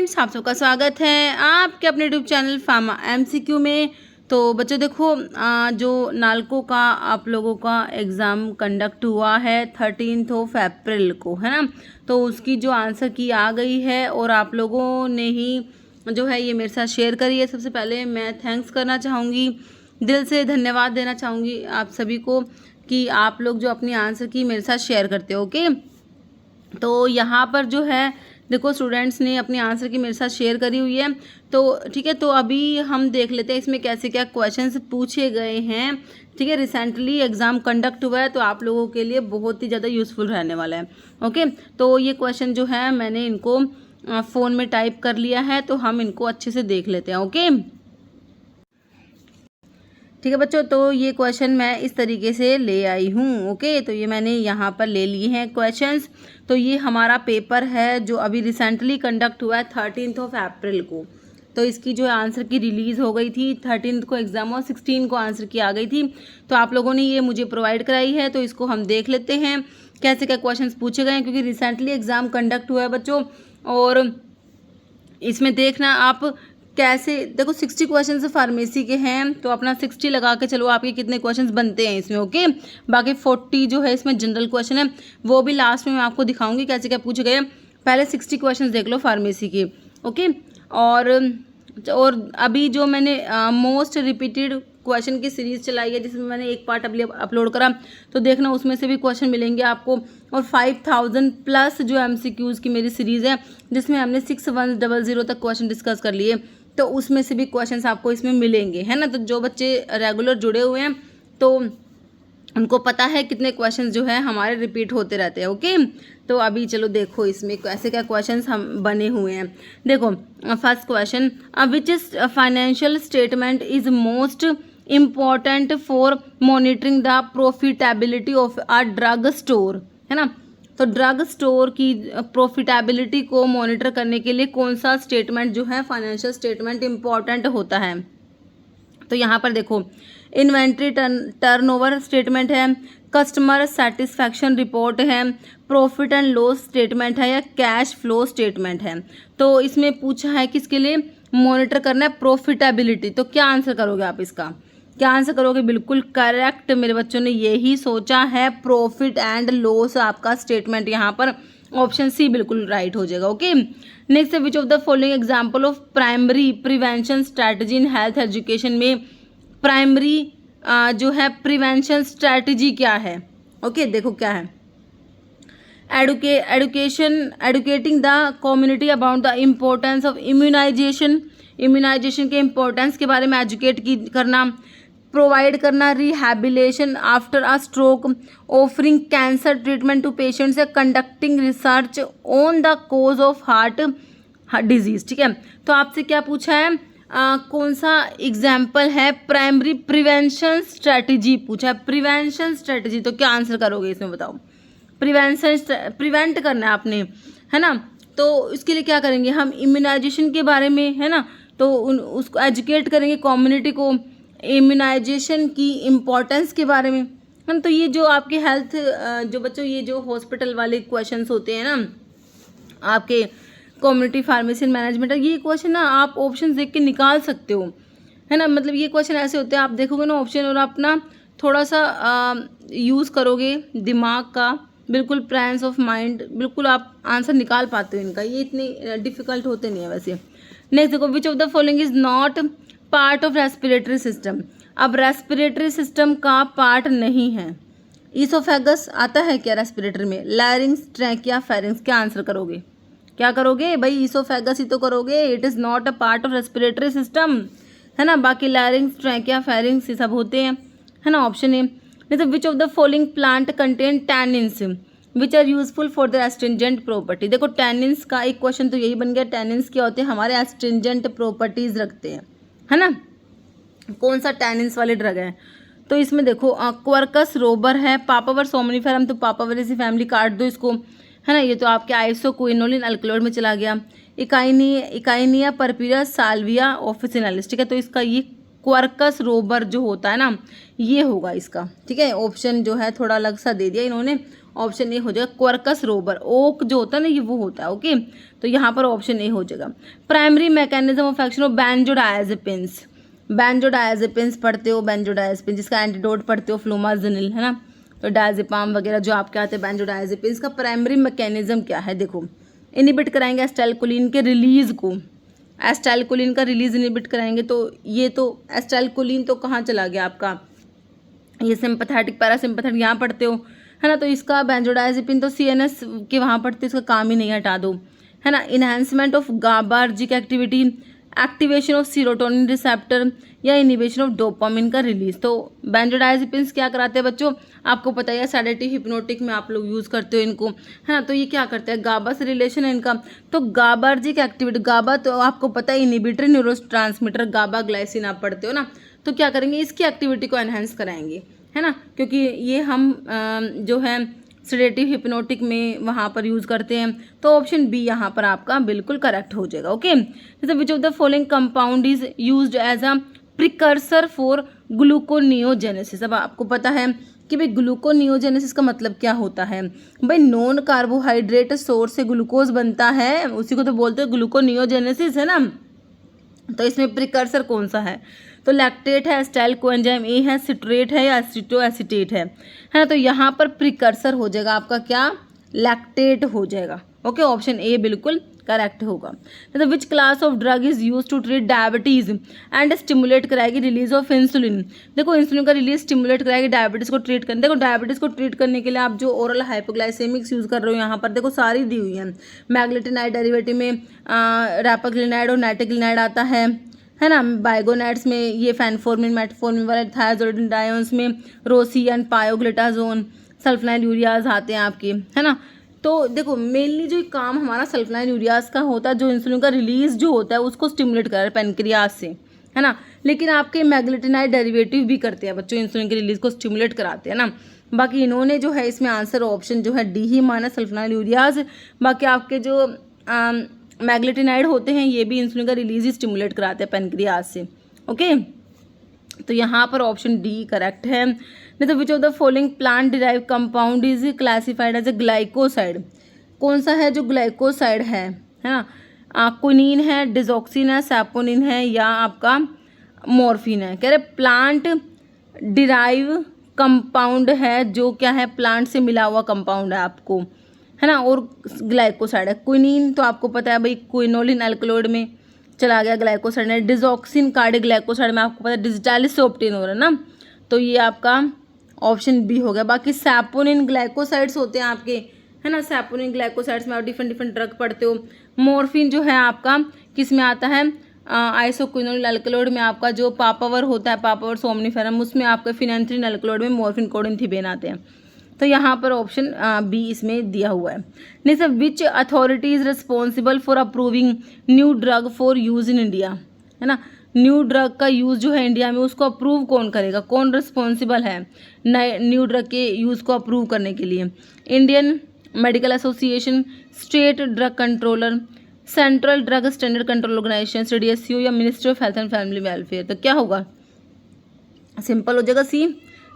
Friends, आप सबका स्वागत है आपके अपने यूट्यूब चैनल फार्मा एमसीक्यू में। तो बच्चों देखो, जो नालको का आप लोगों का एग्ज़ाम कंडक्ट हुआ है 13 अप्रैल को, है ना। तो उसकी जो आंसर की आ गई है और आप लोगों ने ही जो है ये मेरे साथ शेयर करी है। सबसे पहले मैं थैंक्स करना चाहूँगी, दिल से धन्यवाद देना चाहूँगी आप सभी को कि आप लोग जो अपनी आंसर की मेरे साथ शेयर करते हो। ओके, तो यहाँ पर जो है देखो स्टूडेंट्स ने अपनी आंसर की मेरे साथ शेयर करी हुई है। तो ठीक है, तो अभी हम देख लेते हैं इसमें कैसे क्या क्वेश्चंस पूछे गए हैं। ठीक है, रिसेंटली एग्ज़ाम कंडक्ट हुआ है तो आप लोगों के लिए बहुत ही ज़्यादा यूज़फुल रहने वाला है। ओके, तो ये क्वेश्चन जो है मैंने इनको फ़ोन में टाइप कर लिया है, तो हम इनको अच्छे से देख लेते हैं। ओके ठीक है बच्चों, तो ये क्वेश्चन मैं इस तरीके से ले आई हूँ। ओके, तो ये मैंने यहाँ पर ले लिए हैं क्वेश्चंस। तो ये हमारा पेपर है जो अभी रिसेंटली कंडक्ट हुआ है 13 अप्रैल को। तो इसकी जो आंसर की रिलीज़ हो गई थी 13 को एग्ज़ाम और 16 को आंसर की आ गई थी। तो आप लोगों ने ये मुझे प्रोवाइड कराई है, तो इसको हम देख लेते हैं कैसे क्या क्वेश्चन पूछे गए हैं, क्योंकि रिसेंटली एग्ज़ाम कंडक्ट हुआ है बच्चों। और इसमें देखना आप कैसे, देखो 60 क्वेश्चन फार्मेसी के हैं, तो अपना 60 लगा के चलो आपके कितने क्वेश्चंस बनते हैं इसमें। ओके, बाकी 40 जो है इसमें जनरल क्वेश्चन है, वो भी लास्ट में मैं आपको दिखाऊंगी कैसे क्या पूछे गए। पहले 60 क्वेश्चंस देख लो फार्मेसी के। ओके, और अभी जो मैंने मोस्ट रिपीटेड क्वेश्चन की सीरीज़ चलाई है, जिसमें मैंने एक पार्ट अभी अपलोड करा, तो देखना उसमें से भी क्वेश्चन मिलेंगे आपको। और 5000 प्लस जो MCQs की मेरी सीरीज़ है, जिसमें हमने 6100 तक क्वेश्चन डिस्कस कर लिए, तो उसमें से भी क्वेश्चंस आपको इसमें मिलेंगे, है ना। तो जो बच्चे रेगुलर जुड़े हुए हैं तो उनको पता है कितने क्वेश्चंस जो है हमारे रिपीट होते रहते हैं। ओके, तो अभी चलो देखो इसमें कैसे क्या क्वेश्चंस हम बने हुए हैं। देखो first question, which is financial statement is most important for monitoring the profitability of a drug store, है ना। तो ड्रग स्टोर की प्रॉफिटेबिलिटी को मॉनिटर करने के लिए कौन सा स्टेटमेंट जो है फाइनेंशियल स्टेटमेंट इम्पॉर्टेंट होता है। तो यहाँ पर देखो इन्वेंट्री टर्नओवर स्टेटमेंट है, कस्टमर सेटिस्फैक्शन रिपोर्ट है, प्रॉफिट एंड लॉस स्टेटमेंट है, या कैश फ्लो स्टेटमेंट है। तो इसमें पूछा है किसके लिए मॉनिटर करना है, प्रॉफिटेबिलिटी। तो क्या आंसर करोगे आप इसका, क्या आंसर करोगे? बिल्कुल करेक्ट मेरे बच्चों ने यही सोचा है, प्रॉफिट एंड लॉस आपका स्टेटमेंट यहाँ पर ऑप्शन सी बिल्कुल राइट हो जाएगा। ओके, नेक्स्ट है which of the following example of primary prevention strategy in health education में प्राइमरी जो है प्रिवेंशन स्ट्रैटेजी क्या है। ओके, देखो क्या है, educating the community about the importance of immunisation, immunisation के इम्पोर्टेंस के बारे में एजुकेट करना, प्रोवाइड करना rehabilitation after a stroke, offering cancer treatment to patients, या conducting research on the cause of heart disease. ठीक है, तो आपसे क्या पूछा है, कौन सा एग्जाम्पल है प्राइमरी प्रिवेंशन स्ट्रेटजी पूछा है, प्रिवेंशन स्ट्रेटजी। तो क्या आंसर करोगे इसमें बताओ, प्रिवेंट करना है आपने, है ना। तो इसके लिए क्या करेंगे हम, इम्यूनाइजेशन के बारे में, है ना। तो उसको एजुकेट करेंगे कम्युनिटी को इम्यूनाइजेशन की इम्पोर्टेंस के बारे में, है ना। तो ये जो आपके हेल्थ जो बच्चों ये जो हॉस्पिटल वाले क्वेश्चंस होते हैं ना, आपके कम्युनिटी फार्मेसी मैनेजमेंट, ये क्वेश्चन ना आप ऑप्शन देख के निकाल सकते हो, है ना। मतलब ये क्वेश्चन ऐसे होते हैं, आप देखोगे ना ऑप्शन और अपना थोड़ा सा यूज़ करोगे दिमाग का, बिल्कुल प्रेजेंस ऑफ माइंड, बिल्कुल आप आंसर निकाल पाते हो इनका, ये इतने डिफिकल्ट होते नहीं है वैसे। नेक्स्ट देखो, विच of the following is not part of respiratory system. अब रेस्पिरेटरी सिस्टम का पार्ट नहीं है, ईसोफेगस आता है क्या रेस्पिरेटरी में, लैरिंग्स, ट्रैकिया, फेरिंग्स। क्या आंसर करोगे, क्या करोगे भाई, ईसोफेगस ही तो करोगे, it is not a part of respiratory system, है ना। बाकी लैरिंग्स, ट्रैकिया, फेरिंग्स ये सब होते हैं, है ना। Option A. नहीं तो which of the following plant contain tannins which are useful for the astringent property. देखो टैनिन्स का एक क्वेश्चन तो यही बन गया, टैनिन्स क्या होते हैं, हमारे एस्ट्रिंजेंट प्रॉपर्टीज रखते हैं, है ना। कौन सा टैनिन्स वाले ड्रग है, तो इसमें देखो क्वर्कस रोबर है, पापावर सोमनीफेरम, तो पापावर इसी फैमिली काट दो इसको, है ना। ये तो आपके आइसोक्विनोलिन अल्कलॉइड में चला गया। इकाइनिया परपीरा साल्विया ऑफिसिनालिस। ठीक है, तो इसका ये क्वर्कस रोबर जो होता है ना, ये होगा इसका। ठीक है, ऑप्शन जो है थोड़ा अलग सा दे दिया इन्होंने, ऑप्शन ए हो जाएगा क्वर्कस रोबर, ओक जो होता है ना ये वो होता है, ओके। तो यहाँ पर ऑप्शन ए हो जाएगा। Primary mechanism of action of benzodiazepines, benzodiazepines पढ़ते हो, बेंजोडायजेपिन जिसका एंटीडोट पढ़ते हो फ्लूमाजिनिल, है ना। तो डायजेपाम वगैरह जो आपके आते हैं बेंजोडायजेपिन्स का प्राइमरी मैकेनिज्म क्या है, देखो इनिबिट कराएंगे एसिटाइलकोलिन के रिलीज को, एसिटाइलकोलिन का रिलीज इनिबिट कराएंगे। तो ये तो एसिटाइलकोलिन तो कहाँ चला गया आपका, ये सिंपैथेटिक पैरासिम्पैथेटिक यहाँ पढ़ते हो, है ना। तो इसका बेंजोडायजेपिन तो सीएनएस के वहाँ पढ़ते हो, इसका काम ही नहीं, हटा दो, है ना। Enhancement of GABAergic activity, activation of serotonin receptor या इनिबिशन ऑफ डोपामिन का रिलीज। तो बेंजोडायजेपिन्स क्या कराते हैं बच्चों, आपको पता है सेडेटिव हिप्नोटिक में आप लोग यूज़ करते हो इनको, है ना। तो ये क्या करते हैं, गाबा से रिलेशन है इनका। तो गाबार्जिक एक्टिविटी, गाबा तो आपको पता है इनिबिटर न्यूरोट्रांसमीटर गाबा ग्लाइसिन आप पढ़ते हो ना। तो क्या करेंगे, इसकी एक्टिविटी को एनहेंस कराएंगे, है ना, क्योंकि ये हम जो है सेडेटिव हिप्नोटिक में वहाँ पर यूज़ करते हैं। तो ऑप्शन बी यहाँ पर आपका बिल्कुल करेक्ट हो जाएगा, ओके। जैसे which of the following compound is used as a precursor for gluconeogenesis. अब आपको पता है कि भाई ग्लूकोनियोजेनेसिस का मतलब क्या होता है, भाई नॉन कार्बोहाइड्रेट सोर्स से ग्लूकोज बनता है, उसी को तो बोलते हैं ग्लूकोनियोजेनेसिस, है ना। तो इसमें प्रिकर्सर कौन सा है, तो लैक्टेट है, एसिटाइल कोएंजाइम ए है, सिट्रेट है या एसिटोएसिटेट है ना। तो यहाँ पर प्रिकर्सर हो जाएगा आपका क्या, लैक्टेट हो जाएगा, ओके। ऑप्शन ए बिल्कुल करेक्ट होगा। तो which class of drug is use to treat diabetes and stimulate कराएगी रिलीज ऑफ इंसुलिन। देखो इंसुलिन का रिलीज स्टिमुलेट कराएगी डायबिटीज को ट्रीट करने। देखो डायबिटीज को ट्रीट करने के लिए आप जो ओरल हाइपोग्लाइसेमिक्स यूज कर रहे हो, यहाँ पर देखो सारी दी हुई है। मैग्लेटिनाइड डेरिवेटिव में रैपाग्लिनाइड और नाइट्रोग्लिनाइड आता है ना। बाइगोनेट्स में ये फैनफोर्मिन मेटफोर्मिन वाले, थायाजोलिन डायोन्स में रोसियन पायोग्लिटाजोन, सल्फनाइल यूरियाज आते हैं आपके, है ना। तो देखो मेनली जो काम हमारा सल्फनाइल यूरियाज का होता है, जो इंसुलिन का रिलीज जो होता है उसको स्टिमुलेट कर रहा है पेनक्रियाज से, है ना। लेकिन आपके मैग्लेटिनाइड डेरिवेटिव भी करते हैं बच्चों, इंसुलिन के रिलीज को स्टिमुलेट कराते हैं ना। बाकी इन्होंने जो है इसमें आंसर ऑप्शन जो है डी ही माना, सल्फनाइल यूरियाज। बाकी आपके जो मैग्लेटिनाइड होते हैं ये भी इंसुलिन का रिलीज ही स्टिमुलेट कराते हैं पेनक्रियाज से, ओके। तो यहाँ पर ऑप्शन डी करेक्ट है। नहीं तो which of the following plant derive compound is classified as a glycoside. कौन सा है जो ग्लाइकोसाइड है ना। क्विनीन है, डिजॉक्सिन है, सैपोनिन है या आपका मॉर्फिन है। कह रहे प्लांट डिराइव कंपाउंड है जो क्या है, प्लांट से मिला हुआ कंपाउंड है आपको, है ना। और ग्लाइकोसाइड है। क्विनीन तो आपको पता है भाई क्विनोलिन एल्कलॉइड में चला गया ग्लाइकोसाइड है। डिजॉक्सिन कार्डिक ग्लाइकोसाइड में आपको पता है डिजिटालिस से ऑब्टेन हो रहा है ना। तो ये आपका ऑप्शन बी हो गया। बाकी सैपोनिन ग्लाइकोसाइड्स होते हैं आपके, है ना। सैपोनिन ग्लाइकोसाइड्स में आप डिफरेंट डिफरेंट ड्रग पढ़ते हो। मॉर्फिन जो है आपका किस में आता है, आइसोक्विनोलिन एल्कलॉइड में आपका जो पापावर होता है, पापावर सोमनिफेरम, उसमें आपका फिनेंथ्रिन एल्कलॉइड में मॉर्फिन कोडिनथिबेन आते हैं। तो यहाँ पर ऑप्शन बी इसमें दिया हुआ है। नहीं sir which authority is responsible for approving new drug for use in India, है ना। न्यू ड्रग का यूज़ जो है इंडिया में उसको अप्रूव कौन करेगा, कौन रिस्पॉन्सिबल है नए न्यू ड्रग के यूज़ को अप्रूव करने के लिए। Indian Medical Association, State Drug Controller, Central Drug Standard Control Organisation CDSU या Ministry of Health and Family Welfare. तो क्या होगा, सिंपल हो जाएगा सी,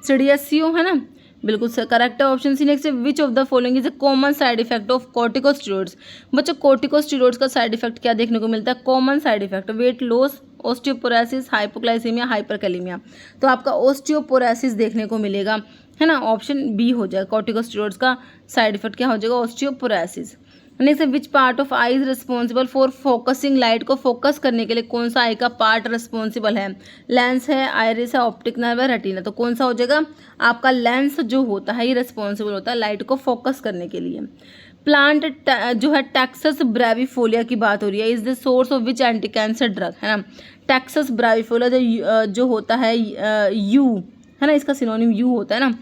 सीडीएसयू, है ना। बिल्कुल करेक्ट है option C. Next which of the following is a common side effect of corticosteroids. बच्चों कॉर्टिकोस्टेरॉइड्स का साइड इफेक्ट क्या देखने को मिलता है, common side effect weight loss, osteoporosis, hypoglycaemia, hyperkalaemia. तो आपका ऑस्टियोपोरोसिस देखने को मिलेगा, है ना। ऑप्शन बी हो जाएगा, कॉर्टिकोस्टेरॉइड्स का साइड इफेक्ट क्या हो जाएगा, osteoporosis. Next which part of I is responsible for focusing, light को फोकस करने के लिए कौन सा आई का पार्ट रिस्पॉन्सिबल है, लेंस है, आइरिस है, ऑप्टिक नर्व है, रेटिना। तो कौन सा हो जाएगा आपका, लेंस जो होता है ये रिस्पॉन्सिबल होता है लाइट को फोकस करने के लिए। प्लांट जो है टैक्सस ब्रेविफोलिया की बात हो रही है, is the source of which anti cancer drug, है ना। टैक्सस ब्रेविफोलिया जो होता है यू, है ना, इसका सिनोनिम यू होता है ना।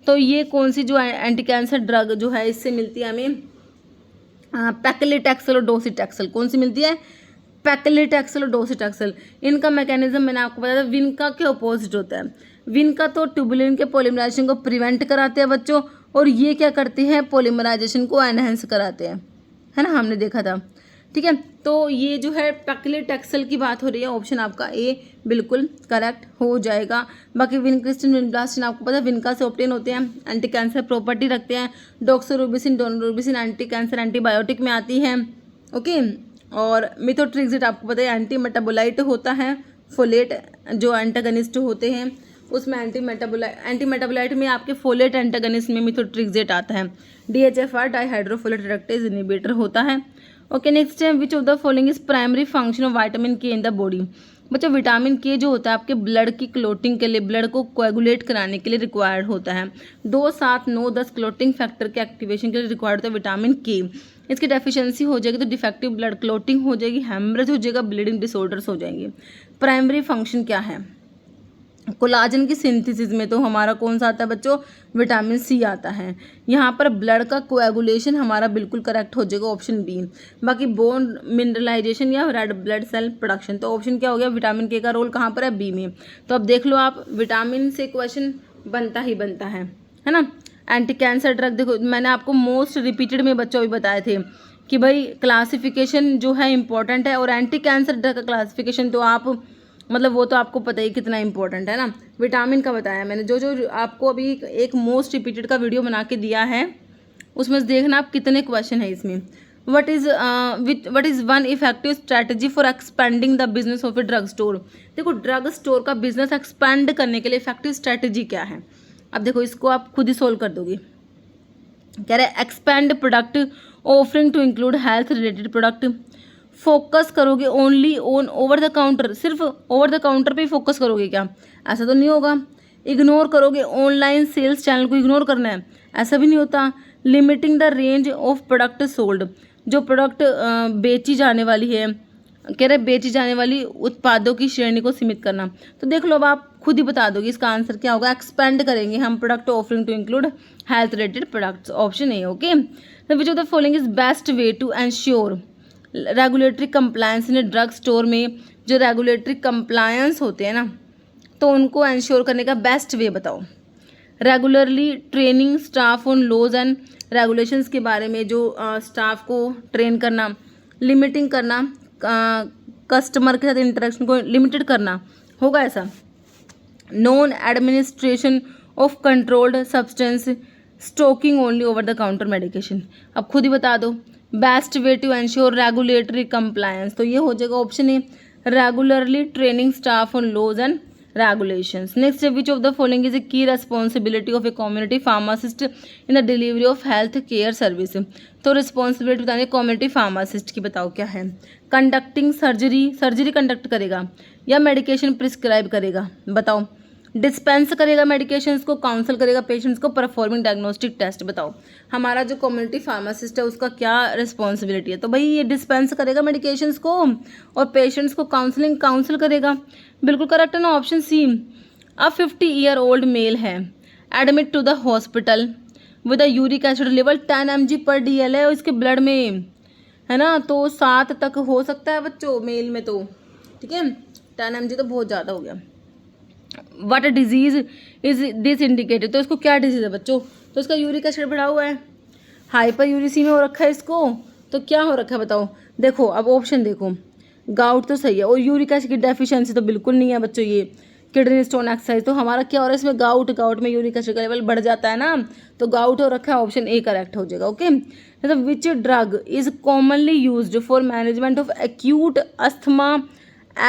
तो ये कौन सी जो एंटी कैंसर ड्रग जो है इससे मिलती है हमें, पैक्लिटैक्सेल और डोसीटैक्सेल। कौन सी मिलती है, पैक्लिटैक्सेल और डोसीटैक्सेल। इनका मैकेनिज्म मैंने आपको बताया था, विनका के अपोजिट होता है। विनका तो ट्यूबुलिन के पॉलीमराइजेशन को प्रिवेंट कराते हैं बच्चों, और ये क्या करते हैं, पॉलीमराइजेशन को एनहेंस कराते हैं, है ना, हमने देखा था, ठीक है। तो ये जो है पैक्लिटैक्सेल की बात हो रही है, ऑप्शन आपका ए बिल्कुल करेक्ट हो जाएगा। बाकी विनक्रिस्टिन, विनब्लास्टिन आपको पता है विनका से ऑब्टेन होते हैं, एंटी कैंसर प्रॉपर्टी रखते हैं। डॉक्सोरुबिसिन, डोनोरुबिसिन एंटी कैंसर एंटीबायोटिक में आती है, ओके। और मिथोट्रिक्सिट आपको पता है एंटी मेटाबोलाइट होता है। फोलेट जो एंटागनिस्ट होते हैं उसमें एंटी मेटाबोलाइट में आपके फोलेट एंटागनिस्ट में मिथोट्रिक्सिट आता है। DHFR डाइहाइड्रोफोलेट रिडक्टेज इनहिबिटर होता है, ओके। नेक्स्ट है which of the following is primary function of vitamin के इन द बॉडी। बच्चों विटामिन के जो होता है आपके ब्लड की क्लोटिंग के लिए, ब्लड को कोएगुलेट कराने के लिए रिक्वायर्ड होता है। 2, 7, 9, 10 क्लोटिंग फैक्टर के एक्टिवेशन के लिए रिक्वायर्ड होता है विटामिन के। इसकी डेफिशिएंसी हो जाएगी तो डिफेक्टिव ब्लड क्लोटिंग हो जाएगी, हेमरेज हो जाएगा, ब्लीडिंग डिसऑर्डर्स हो जाएंगे। प्राइमरी फंक्शन क्या है? कोलाजन की सिंथेसिस में तो हमारा कौन सा आता है बच्चों? विटामिन सी आता है। यहाँ पर ब्लड का कोएगुलेशन हमारा बिल्कुल करेक्ट हो जाएगा, ऑप्शन बी। बाकी बोन मिनरलाइजेशन या रेड ब्लड सेल प्रोडक्शन, तो ऑप्शन क्या हो गया? विटामिन के का रोल कहाँ पर है? बी में। तो अब देख लो आप, विटामिन से क्वेश्चन बनता ही बनता है ना। एंटी कैंसर ड्रग, देखो मैंने आपको मोस्ट रिपीटेड में बच्चों भी बताए थे कि भाई क्लासिफिकेशन जो है इंपॉर्टेंट है, और एंटी कैंसर ड्रग का क्लासिफिकेशन तो आप मतलब वो तो आपको पता ही कितना इंपॉर्टेंट है ना। विटामिन का बताया मैंने, जो आपको अभी एक मोस्ट रिपीटेड का वीडियो बना के दिया है उसमें देखना आप कितने क्वेश्चन है इसमें। What is one effective strategy for expanding the business of a drug store. देखो ड्रग स्टोर का बिजनेस एक्सपेंड करने के लिए इफेक्टिव स्ट्रैटेजी क्या है? अब देखो इसको आप खुद ही सोल्व कर दोगे। कह रहे हैं expand product offering to include health related product. Focus करोगे only on over the counter, सिर्फ ओवर द काउंटर पे ही फोकस करोगे क्या? ऐसा तो नहीं होगा। इग्नोर करोगे ऑनलाइन सेल्स चैनल को, इग्नोर करना है, ऐसा भी नहीं होता। Limiting the range of product sold, जो प्रोडक्ट बेची जाने वाली है, कह रहे बेची जाने वाली उत्पादों की श्रेणी को सीमित करना। तो देख लो अब आप खुद ही बता दोगे इसका आंसर क्या होगा। एक्सपेंड करेंगे हम product offering to include health related products, option A, okay. Which of the following is best way to ensure regulatory compliance in drug store में। जो रेगुलेटरी कंप्लायंस होते हैं ना, तो उनको इंश्योर करने का बेस्ट वे बताओ। Regularly training staff on laws and regulations के बारे में, जो स्टाफ को ट्रेन करना। लिमिटिंग करना, कस्टमर के साथ इंटरेक्शन को लिमिटेड करना, होगा ऐसा। Non administration of controlled substance, stocking only over the counter medication. अब खुद ही बता दो। Best way to ensure regulatory compliance, तो ये हो जाएगा option A, regularly training staff on laws and regulations. Next, which of the following is a key responsibility of a community pharmacist in the delivery of health care service? तो responsibility बताने community pharmacist की बताओ क्या है। Conducting surgery conduct करेगा या medication prescribe करेगा? बताओ। डिस्पेंस करेगा मेडिकेशंस को, काउंसल करेगा पेशेंट्स को, परफॉर्मिंग डायग्नोस्टिक टेस्ट। बताओ हमारा जो कम्युनिटी फार्मासिस्ट है उसका क्या रिस्पॉन्सिबिलिटी है? तो भाई ये डिस्पेंस करेगा मेडिकेशंस को और पेशेंट्स को काउंसल करेगा। बिल्कुल करेक्ट है ना, ऑप्शन सी। अब 50-year-old मेल है, admit to the hospital with uric acid level 10 mg/dl है इसके ब्लड में, है ना। तो 7 तक हो सकता है बच्चों मेल में, तो ठीक है 10 mg तो बहुत ज़्यादा हो गया। What disease is this indicated, तो इसको क्या डिजीज है बच्चों? तो इसका यूरिक एसिड बढ़ा हुआ है, हाइपर यूरिसीमिया हो रखा है इसको, तो क्या हो रखा है बताओ। देखो अब ऑप्शन देखो, गाउट तो सही है, और यूरिक एसिड की डेफिशिएंसी तो बिल्कुल नहीं है बच्चों। ये किडनी स्टोन एक्सरसाइज, तो हमारा क्या हो रहा है इसमें? गाउट में यूरिक एसिड का लेवल बढ़ जाता है ना, तो गाउट हो रखा है, ऑप्शन ए करेक्ट हो जाएगा, ओके। मतलब which drug is commonly used for management of acute asthma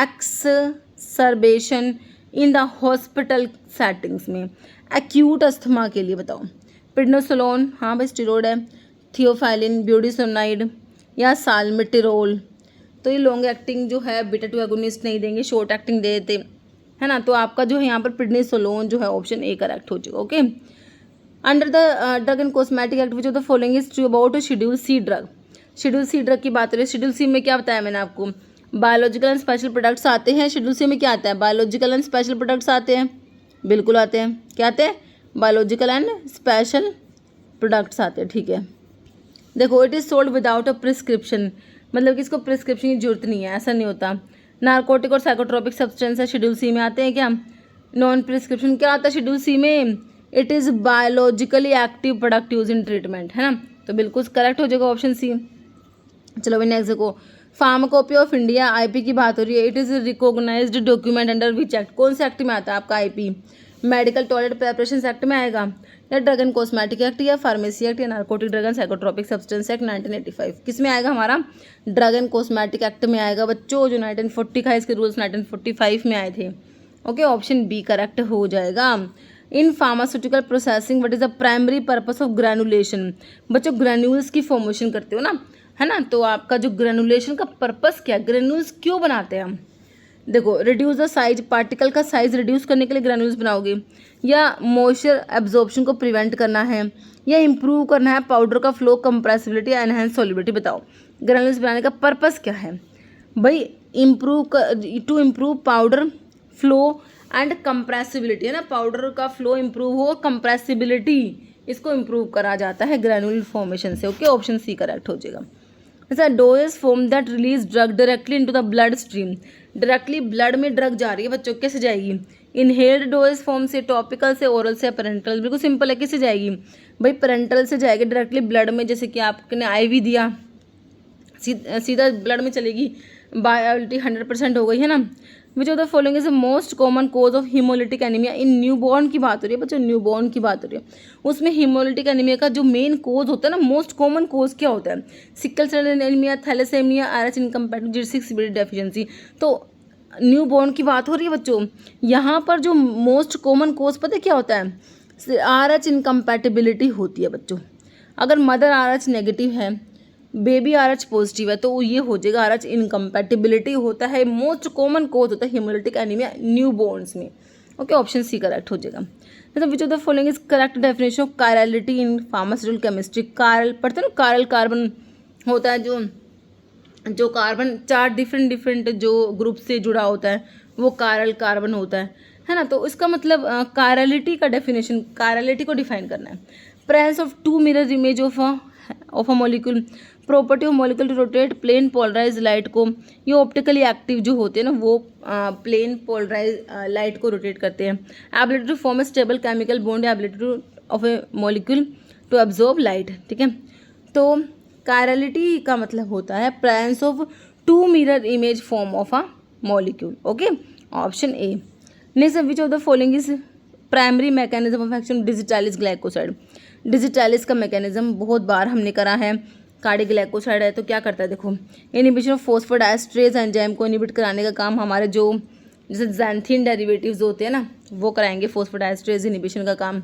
exacerbation in the hospital settings में? एक्यूट अस्थमा के लिए बताओ। प्रिडनिसोलोन, हाँ भाई स्टेरॉइड है, थियोफाइलिन, ब्यूडिसोनाइड या साल्मेटिरोल। तो ये लॉन्ग एक्टिंग जो है बीटा 2 एगोनिस्ट नहीं देंगे, शॉर्ट एक्टिंग दे देते है ना। तो आपका जो है यहाँ पर प्रिडनिसोलोन जो है ऑप्शन ए करेक्ट हो जाएगा, okay. Under the drug and cosmetic act which of the following is true about schedule C drug. Schedule C drug की बात करें, शेड्यूल सी में क्या बताया मैंने आपको? बायोलॉजिकल एंड स्पेशल प्रोडक्ट्स आते हैं। शेड्यूल सी में क्या आता है? बायोलॉजिकल एंड स्पेशल प्रोडक्ट्स आते हैं, बिल्कुल आते हैं। क्या आते हैं? बायोलॉजिकल एंड स्पेशल प्रोडक्ट्स आते हैं, ठीक है। देखो it is sold without a prescription, मतलब कि इसको प्रिस्क्रिप्शन की जरूरत नहीं है, ऐसा नहीं होता। नार्कोटिक और साइकोट्रोपिक सब्सटेंस है शेड्यूल सी में आते हैं क्या? नॉन प्रिस्क्रिप्शन क्या आता है शेड्यूल सी में? It is biologically active product use in treatment, है ना। तो बिल्कुल करेक्ट हो जाएगा ऑप्शन सी। चलो भाई नेक्स्ट देखो, फार्माकोपिया ऑफ इंडिया आईपी की बात हो रही है। It is recognised document under which act, कौन से एक्ट में आता है आपका IP? Medical toilet preparation act में आएगा, या ड्रग एंड कॉस्मेटिक एक्ट, या फार्मेसी एक्ट, या narcotic drug and psychotropic substance act 1985? किस में आएगा हमारा? ड्रग एंड कॉस्मेटिक एक्ट में आएगा बच्चों, जो 1940 का, इसके रूल्स 1945 में आए थे। ओके, ऑप्शन बी करेक्ट हो जाएगा। In pharmaceutical processing what is the primary purpose of granulation? बच्चों ग्रैन्यूल्स की फॉर्मेशन करते हो ना, है ना, तो आपका जो ग्रैनुलेशन का पर्पस क्या है, ग्रैन्यूल्स क्यों बनाते हैं हम? देखो, रिड्यूस द साइज, पार्टिकल का साइज रिड्यूस करने के लिए ग्रैन्यूल्स बनाओगे, या मॉइस्चर एब्जॉर्प्शन को प्रिवेंट करना है, या इंप्रूव करना है पाउडर का फ्लो, कंप्रेसिबिलिटी, एनहेंस सॉल्युबिलिटी? बताओ ग्रैन्यूल्स बनाने का पर्पस क्या है भाई? To improve powder flow and compressibility, है ना, पाउडर का फ्लो इंप्रूव हो, कंप्रेसिबिलिटी इसको इंप्रूव करा जाता है ग्रैनुल फॉर्मेशन से। ओके, ऑप्शन सी करेक्ट हो जाएगा। ऐसा dosage form that release drug directly into the blood stream, directly blood में ड्रग जा रही है बच्चों, कैसे जाएगी? इनहेल्ड डोजेस फॉर्म से, टॉपिकल से, ओरल से, पैरेंटल? बिल्कुल सिंपल है, किससे जाएगी भाई? पैरेंटल से जाएगी डायरेक्टली ब्लड में, जैसे कि आपने आईवी दिया, सीधा ब्लड में चलेगी, बायोलिटी 100% हो गई, है ना। Which of the following is the most common cause of haemolytic anaemia in newborn की बात हो रही है बच्चों, न्यूबॉर्न की बात हो रही है, उसमें हीमोलिटिक एनीमिया का जो मेन कोज होता है ना, मोस्ट कॉमन कोज क्या होता है? Sickle cell anaemia, thalassemia, Rh incompatibility deficiency. तो न्यूबॉर्न की बात हो रही है बच्चों, यहाँ पर जो मोस्ट कॉमन कोज पता है क्या होता है? आरएच इनकम्पैटिबिलिटी होती है बच्चों। अगर मदर आरएच नेगेटिव है, बेबी आरएच पॉजिटिव है, तो ये हो जाएगा आरएच इनकम्पैटिबिलिटी होता है, मोस्ट कॉमन कोज होता है हीमोलिटिक एनीमिया न्यूबॉर्न्स में। ओके, ऑप्शन सी करेक्ट हो जाएगा। मतलब विच of the following is correct definition of chirality in pharmaceutical chemistry? कारल पढ़ते हैं ना, कारल कार्बन होता है, जो कार्बन 4 डिफरेंट जो ग्रुप से जुड़ा होता है वो कारल कार्बन होता है ना। तो इसका मतलब कायरलिटी का डेफिनेशन, कायरलिटी को डिफाइन करना है। Presence of 2 mirror image of a molecule, property of molecule to rotate plane polarise light को, ये ऑप्टिकली एक्टिव जो होते हैं ना वो प्लेन पोलराइज लाइट को रोटेट करते हैं। Ability to form a stable chemical bond, ability to of a molecule to absorb light, ठीक है। तो कायरलिटी का मतलब होता है presence of 2 mirror image form of a molecule. Okay, option A. Next, which of the following is primary mechanism of action digitalis glycoside? Digitalis का mechanism बहुत बार हमने करा है। कार्डियोग्लाइकोसाइड है तो क्या करता है, देखो, इनिबिशन ऑफ फॉस्फोडाइएस्ट्रेज एंजाइम को इनिबिट कराने का काम हमारे जो जैसे ज़ैंथीन डेरिवेटिव्स होते हैं ना वो कराएंगे, फॉस्फोडाइएस्ट्रेज इनिबिशन का काम।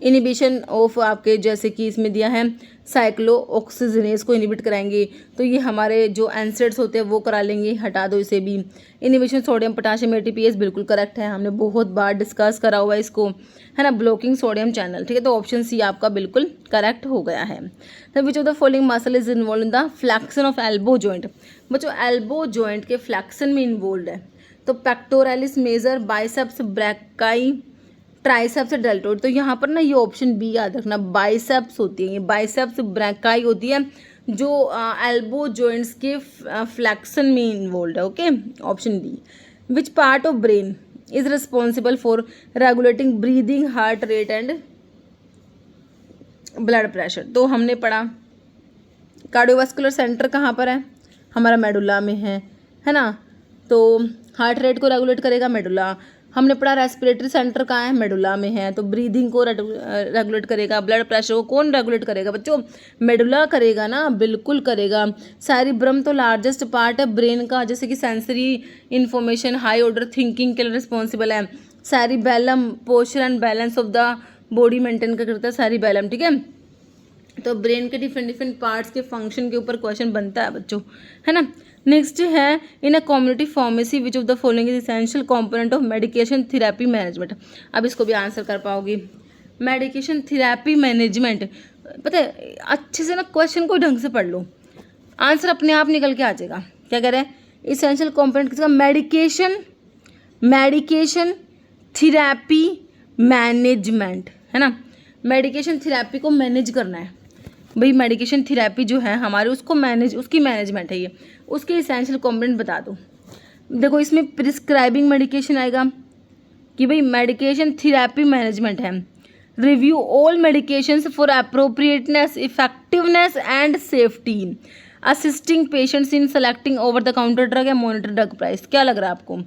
इनिबिशन ऑफ आपके जैसे कि इसमें दिया है साइक्लो ऑक्सीजनेस को इनिबिट कराएंगे, तो ये हमारे जो एंसेड्स होते हैं वो करा लेंगे, हटा दो इसे भी। इनिबिशन सोडियम पोटाशियम एटीपीएस बिल्कुल करेक्ट है, हमने बहुत बार डिस्कस करा हुआ है इसको, है ना, ब्लॉकिंग सोडियम चैनल, ठीक है। तो ऑप्शन सी आपका बिल्कुल करेक्ट हो गया है। तो which of the following muscle is involve in the flexion of elbow joint? बच्चों एल्बो जॉइंट के फ्लैक्शन में इन्वॉल्व है तो pectoralis major, biceps brachii, triceps deltoid. तो यहाँ पर ना ये ऑप्शन बी याद रखना, बाइसेप्स होती है, ये बाइसेप्स ब्रैकाई होती है जो एल्बो जॉइंट्स के फ्लैक्शन में इन्वॉल्व है। Okay, option B. Which part of brain is responsible for regulating breathing, heart rate and blood pressure? तो हमने पढ़ा कार्डियोवास्कुलर सेंटर कहाँ पर है, हमारा मेडुला में है ना। तो हार्ट रेट को रेगुलेट करेगा मेडुला। हमने पढ़ा रेस्पिरेटरी सेंटर कहाँ है, मेडुला में है, तो ब्रीदिंग को रेगुलेट करेगा। ब्लड प्रेशर को कौन रेगुलेट करेगा बच्चों, मेडुला करेगा ना, बिल्कुल करेगा। सेरिब्रम तो लार्जेस्ट पार्ट है ब्रेन का, जैसे कि sensory information, high order thinking के लिए रिस्पॉन्सिबल है। Cerebellum posture and balance of the body maintain करता है सेरिबेलम, ठीक है। तो ब्रेन के डिफरेंट पार्ट्स के फंक्शन के ऊपर क्वेश्चन बनता है बच्चों, है ना। नेक्स्ट है in a community pharmacy which of the following is essential component of medication therapy management? अब इसको भी आंसर कर पाओगी। मेडिकेशन थेरेपी मैनेजमेंट, पता है अच्छे से ना क्वेश्चन को ढंग से पढ़ लो, आंसर अपने आप निकल के आ जाएगा। क्या कह रहे हैं, इसेंशियल कंपोनेंट किसका, मेडिकेशन थेरेपी मैनेजमेंट, है ना। मेडिकेशन थेरेपी को मैनेज करना है भाई, मेडिकेशन थेरेपी जो है हमारे उसको मैनेज, उसकी मैनेजमेंट है ये, उसके इसेंशियल कंपोनेंट बता दो। देखो इसमें प्रिस्क्राइबिंग मेडिकेशन आएगा कि भाई मेडिकेशन थेरेपी मैनेजमेंट है। Review all medications for appropriateness, effectiveness and safety. Assisting patients in selecting over the counter drug या मॉनिटर ड्रग प्राइस। क्या लग रहा है आपको?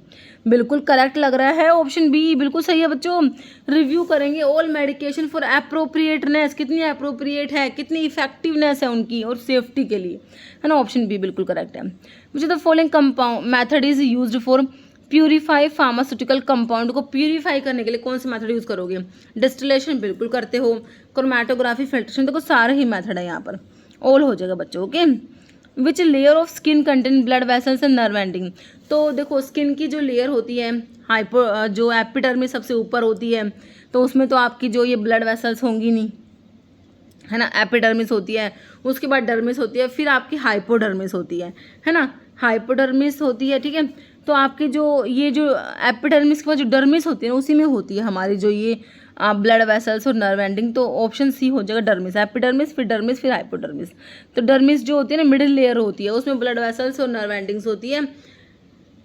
बिल्कुल करेक्ट लग रहा है, ऑप्शन बी बिल्कुल सही है बच्चों। रिव्यू करेंगे ऑल मेडिकेशन फॉर अप्रोप्रिएटनेस, कितनी अप्रोप्रिएट है, कितनी इफेक्टिवनेस है उनकी और सेफ्टी के लिए, है ना। ऑप्शन बी बिल्कुल करेक्ट है। Which the following compound method is used for purify pharmaceutical compound को प्यूरीफाई करने के लिए कौन सा मेथड यूज़ करोगे? डिस्टिलेशन बिल्कुल करते हो, क्रोमेटोग्राफी, फिल्ट्रेशन, देखो सारे ही मेथड है यहाँ पर, ऑल हो जाएगा बच्चों। Okay. Which layer of skin contain blood vessels and nerve ending. तो देखो स्किन की जो लेयर होती है हाइपो जो एपिडर्मिस सबसे ऊपर होती है, तो उसमें तो आपकी जो ये ब्लड वेसल्स होंगी नहीं, है ना। एपिडर्मिस होती है, उसके बाद डर्मिस होती है, फिर आपकी हाइपोडर्मिस होती है ना। हाइपोडर्मिस होती है, ठीक है। तो आपकी जो ये जो एपिडर्मिस के बाद जो डर्मिस होती है ना, उसी में होती है हमारी जो ये ब्लड वेसल्स और नर्व एंडिंग। तो ऑप्शन सी हो जाएगा डर्मिस, एपिडर्मिस फिर डर्मिस फिर हाइपोडर्मिस। तो डर्मिस जो होती है ना मिडिल लेयर होती है, उसमें ब्लड वेसल्स और नर्व एंडिंग्स होती है,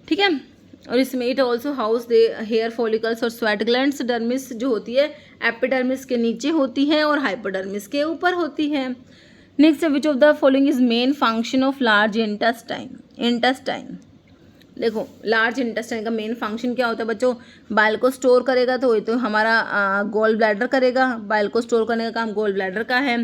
ठीक है। और इसमें it also house the hair follicles और स्वेट ग्लैंड्स। डर्मिस जो होती है एपिडर्मिस के नीचे होती है और हाइपोडर्मिस के ऊपर होती है। Next, which of the following is main function of large intestine. देखो लार्ज इंटेस्टाइन का मेन फंक्शन क्या होता है बच्चों? बाइल को स्टोर करेगा, तो ये तो हमारा गोल ब्लैडर करेगा, बाइल को स्टोर करने का काम गोल ब्लैडर का है।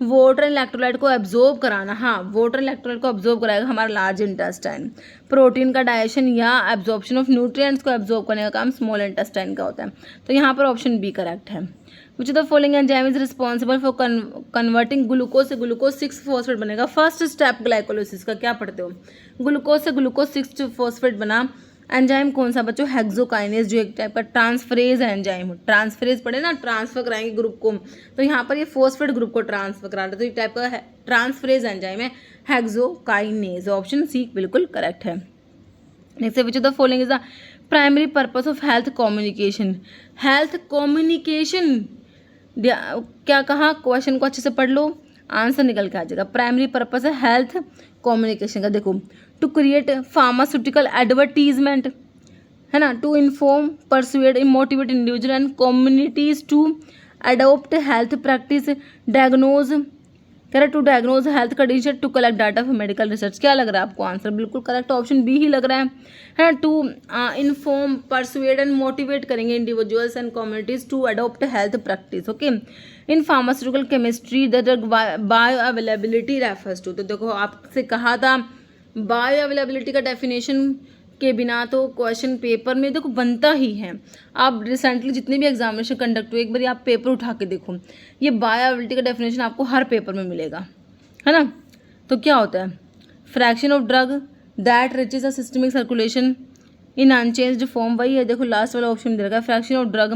वाटर एंड इलेक्ट्रोलाइट को एब्जॉर्ब कराना, हाँ वाटर इलेक्ट्रोलाइट को एब्जॉर्ब कराएगा हमारा लार्ज इंटेस्टाइन। प्रोटीन का डाइजेशन या एब्जॉर्प्शन ऑफ न्यूट्रिएंट्स को एब्जॉर्ब करने का काम स्मॉल इंटेस्टाइन का होता है। तो यहाँ पर ऑप्शन बी करेक्ट है। Which the following enzyme is responsible for converting glucose से ग्लूकोज 6 फॉस्फेट बनेगा। फर्स्ट स्टेप ग्लाइकोलिसिस का क्या पढ़ते हो? ग्लूकोज से ग्लूकोज 6 फॉस्फेट बना एंजाइम कौन सा बच्चों? हेक्सोकाइनेज, जो एक टाइप का ट्रांसफरेज एंजाइम। ट्रांसफरेज पढ़े ना, ट्रांसफर कराएंगे ग्रुप को, तो यहाँ पर ये फॉस्फेट ग्रुप को ट्रांसफर करा रहे हैं, तो एक टाइप का ट्रांसफरेज एंजाइम है हेक्सोकाइनेज। ऑप्शन सी बिल्कुल करेक्ट है। Next, which of the following is the primary purpose of health communication. Health communication क्या कहा? क्वेश्चन को अच्छे से पढ़ लो, आंसर निकल के आ जाएगा। प्राइमरी पर्पस है हेल्थ कम्युनिकेशन का, देखो टू क्रिएट फार्मास्यूटिकल एडवर्टीजमेंट, है ना, to inform, persuade, motivate individual and communities to adopt health practice, diagnose, कह रहा to diagnose health condition, to collect data for medical research. क्या लग रहा है आपको आंसर? बिल्कुल करेक्ट, ऑप्शन बी ही लग रहा है ना। To inform, persuade and motivate करेंगे individuals and communities to adopt health practice. Okay. In pharmaceutical chemistry the drug bioavailability refers to. तो देखो आपसे कहा था बायो अवेलेबिलिटी का डेफिनेशन के बिना तो क्वेश्चन पेपर में देखो बनता ही है। आप रिसेंटली जितने भी एग्जामिनेशन कंडक्ट हुए एक बार आप पेपर उठा के देखो, ये बायोअवेलेबिलिटी का डेफिनेशन आपको हर पेपर में मिलेगा, है ना। तो क्या होता है? Fraction of drug that reaches a systemic circulation in unchanged form, वही है देखो लास्ट वाला ऑप्शन दे रखा है, fraction of drug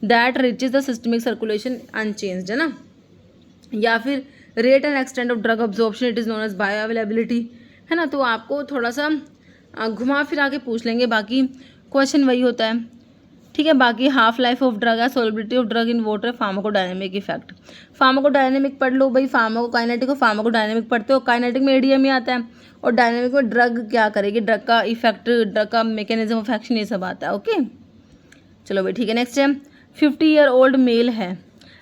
that reaches the systemic circulation unchanged, है ना। या फिर rate and extent of drug absorption, it is known as bioavailability, है ना। तो आपको थोड़ा सा घुमा फिरा के पूछ लेंगे, बाकी क्वेश्चन वही होता है, ठीक है। बाकी हाफ लाइफ ऑफ ड्रग है, solubility of drug in water, pharmacodynamic effect. Pharmacodynamic पढ़ लो भाई, फार्माकोकाइनेटिक और फार्माकोडायनेमिक पढ़ते हो। काइनेटिक में एडीएम ही आता है और डायनेमिक में ड्रग क्या करेगी, ड्रग का इफेक्ट, ड्रग का मैकेनिज्म ऑफ एक्शन, ये सब आता है। ओके चलो भाई ठीक है। नेक्स्ट है 50 ईयर ओल्ड मेल है,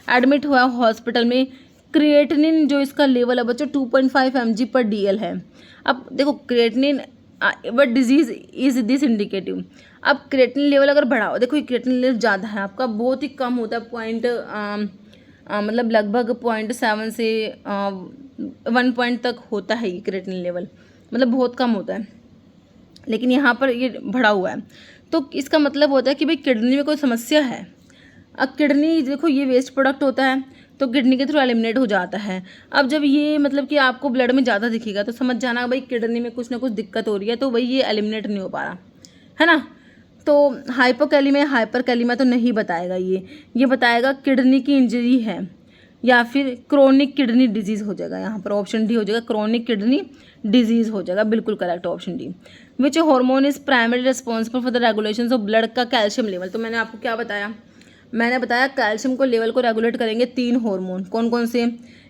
एडमिट हुआ हॉस्पिटल में, क्रिएटिनिन जो इसका लेवल है बच्चों 2.5 mg/dl है। अब देखो creatinine what disease is this indicative. अब क्रिएटिनिन लेवल अगर बढ़ाओ, देखो ये क्रिएटिनिन लेवल ज़्यादा है आपका, बहुत ही कम होता है, मतलब लगभग 0.7 से 1 पॉइंट तक होता है ये क्रिएटिनिन लेवल, मतलब बहुत कम होता है, लेकिन यहाँ पर ये बढ़ा हुआ है, तो इसका मतलब होता है कि भाई किडनी में कोई समस्या है। अब किडनी देखो ये वेस्ट प्रोडक्ट होता है, तो किडनी के थ्रू एलिमिनेट हो जाता है। अब जब ये मतलब कि आपको ब्लड में ज़्यादा दिखेगा तो समझ जाना भाई किडनी में कुछ ना कुछ दिक्कत हो रही है, तो भाई ये एलिमिनेट नहीं हो पा रहा, है ना। तो हाइपोकैलिमिया, हाइपरकैलिमिया तो नहीं बताएगा ये बताएगा किडनी की इंजरी है या फिर क्रोनिक किडनी डिजीज़ हो जाएगा। यहाँ पर ऑप्शन डी हो जाएगा, क्रोनिक किडनी डिजीज़ हो जाएगा, बिल्कुल correct option D. Which hormone is primary responsible for the regulation of blood का कैल्शियम लेवल। तो मैंने आपको क्या बताया? मैंने बताया कैल्शियम को लेवल को रेगुलेट करेंगे 3 हार्मोन, कौन कौन से?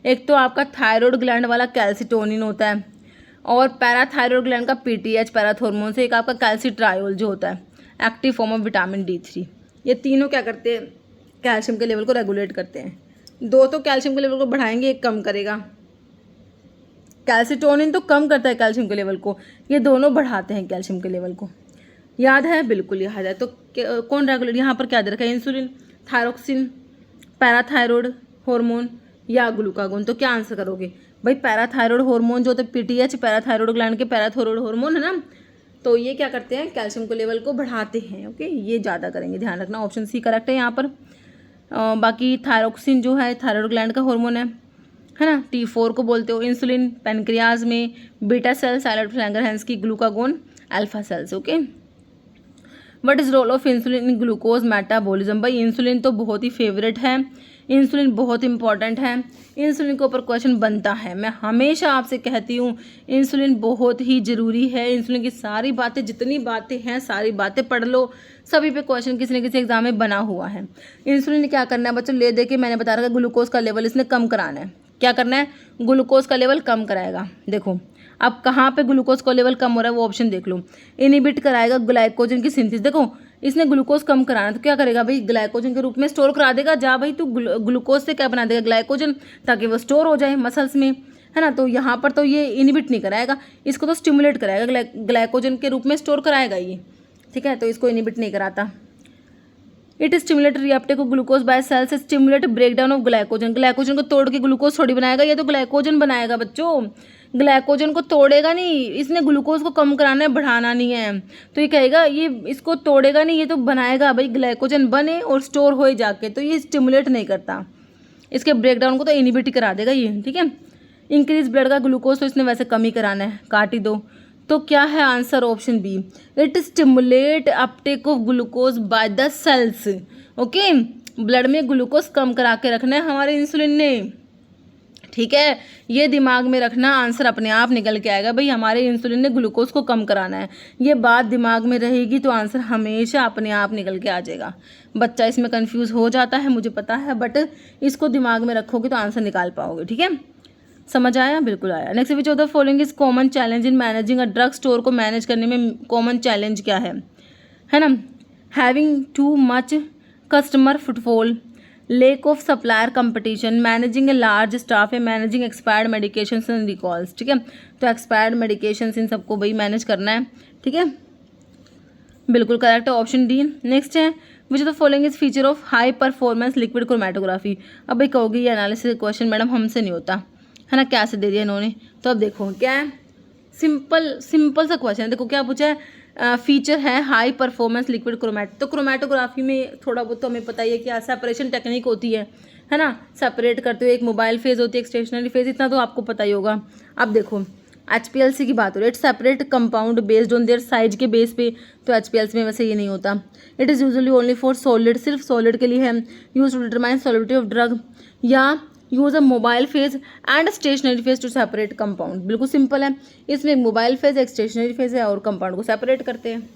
एक तो आपका थायराइड ग्लैंड वाला कैल्सिटोनिन होता है, और पैराथायराइड ग्लैंड का पीटीएच पैराथॉर्मोन से, एक आपका कैल्सिट्रायोल जो होता है active form of vitamin D3। ये तीनों क्या करते हैं? कैल्शियम के लेवल को रेगुलेट करते हैं। 2 तो कैल्शियम के लेवल को बढ़ाएंगे, 1 कम करेगा। कैल्सिटोनिन तो कम करता है कैल्शियम के लेवल को, ये दोनों बढ़ाते हैं कैल्शियम के लेवल को। याद है? बिल्कुल याद है। तो कौन रेगुलेट, यहाँ पर क्या दे रखा है? इंसुलिन, थायरोक्सिन, पैराथायरॉयड हार्मोन या ग्लूकागोन। तो क्या आंसर करोगे भाई? पैराथायरॉयड हार्मोन जो होता है पीटीएच, पैराथायरॉयड ग्लैंड के पैराथायरॉयड हार्मोन है ना, तो ये क्या करते हैं? कैल्शियम के लेवल को बढ़ाते हैं। ओके, ये ज़्यादा करेंगे, ध्यान रखना। ऑप्शन सी करेक्ट है यहाँ पर। बाकी थायरोक्सिन जो है थायरॉयड ग्लैंड का हार्मोन है ना, T4 को बोलते हो। इंसुलिन पेनक्रियाज में, बीटा सेल्स आइलेट लैंगरहैंस की, glucagon alpha cells. Okay, what is role of insulin in glucose metabolism? भाई इंसुलिन तो बहुत ही फेवरेट है, इंसुलिन बहुत इंपॉर्टेंट है, इंसुलिन के ऊपर क्वेश्चन बनता है। मैं हमेशा आपसे कहती हूँ इंसुलिन बहुत ही ज़रूरी है। इंसुलिन की सारी बातें, जितनी बातें हैं सारी बातें पढ़ लो, सभी पे क्वेश्चन किसी न किसी एग्जाम में बना हुआ है। इंसुलिन ने क्या करना है बच्चों? ले दे के मैंने बता रखा, ग्लूकोज का लेवल इसने कम कराना है। क्या करना है? ग्लूकोज का लेवल कम कराएगा। देखो अब कहाँ पे ग्लूकोज का लेवल कम हो रहा है वो ऑप्शन देख लो। इनिबिट कराएगा ग्लाइकोजन की सिंथेसिस। देखो इसने ग्लूकोज कम कराना, तो क्या करेगा भाई? ग्लाइकोजन के रूप में स्टोर करा देगा। जा भाई तू ग्लूकोज से क्या बना देगा? ग्लाइकोजन, ताकि वो स्टोर हो जाए मसल्स में, है ना। तो यहाँ पर तो ये इनिबिट नहीं कराएगा, इसको तो स्टिमुलेट कराएगा, ग्लाइकोजन के रूप में स्टोर कराएगा ये, ठीक है। तो इसको इनिबिट नहीं कराता। It stimulate reuptake of glucose by cells, stimulate breakdown of glycogen. Glycogen को तोड़ के ग्लूकोज थोड़ी बनाएगा, ये तो ग्लाइकोजन बनाएगा बच्चों, ग्लाइकोजन को तोड़ेगा नहीं। इसने ग्लूकोज को कम कराना है, बढ़ाना नहीं है। तो ये कहेगा ये इसको तोड़ेगा नहीं, ये तो बनाएगा भाई, ग्लाइकोजन बने और स्टोर हो जाके। तो ये स्टिमुलेट नहीं करता, इसके ब्रेकडाउन को तो इनिबिट ही करा देगा ये, ठीक है। इंक्रीज ब्लड का ग्लूकोज तो इसने वैसे कम ही कराना है, काट ही दो। तो क्या है answer? Option B, it stimulate uptake of glucose by the cells. Okay, blood में ग्लूकोज कम करा के रखना है हमारे इंसुलिन ने, ठीक है। ये दिमाग में रखना, आंसर अपने आप निकल के आएगा भाई, हमारे इंसुलिन ने ग्लूकोज को कम कराना है। ये बात दिमाग में रहेगी तो आंसर हमेशा अपने आप निकल के आ जाएगा। बच्चा इसमें कंफ्यूज हो जाता है मुझे पता है, बट इसको दिमाग में रखोगे तो आंसर निकाल पाओगे, ठीक है। समझ आया? बिल्कुल आया। Next, which of the following is common challenge in managing a drug store? को मैनेज करने में कॉमन चैलेंज क्या है ना? Having too much customer footfall, lack of supplier competition, managing a large staff है, managing expired medications and recalls, ठीक है। तो एक्सपायर्ड मेडिकेशंस इन सबको भाई मैनेज करना है, ठीक है। बिल्कुल करेक्ट है, ऑप्शन डी। नेक्स्ट है, which of the following is feature of high performance liquid chromatography? अब भाई कहोगी ये एनालिसिस क्वेश्चन मैडम हमसे नहीं होता, है ना, क्या से दे दिया इन्होंने। तो अब देखो क्या है, सिंपल सा क्वेश्चन है। देखो क्या पूछा है, फीचर है हाई परफॉर्मेंस लिक्विड क्रोमेट। तो क्रोमेटोग्राफी में थोड़ा बहुत तो हमें पता ही है क्या सेपरेशन टेक्निक होती है ना, सेपरेट करते हुए एक मोबाइल फेज होती है, एक स्टेशनरी फेज, इतना तो आपको पता ही होगा। अब देखो HPLC की बात हो रही है, it separate compound based on their size के बेस पे। तो HPLC में वैसे ये नहीं होता। It is usually only for solid, सिर्फ सॉलिड के लिए है। Use to determine solidity of drug, या use a mobile phase and stationary phase to separate compound. बिल्कुल सिंपल है, इसमें एक मोबाइल फेज एक स्टेशनरी फेज है और कंपाउंड को सेपरेट करते हैं,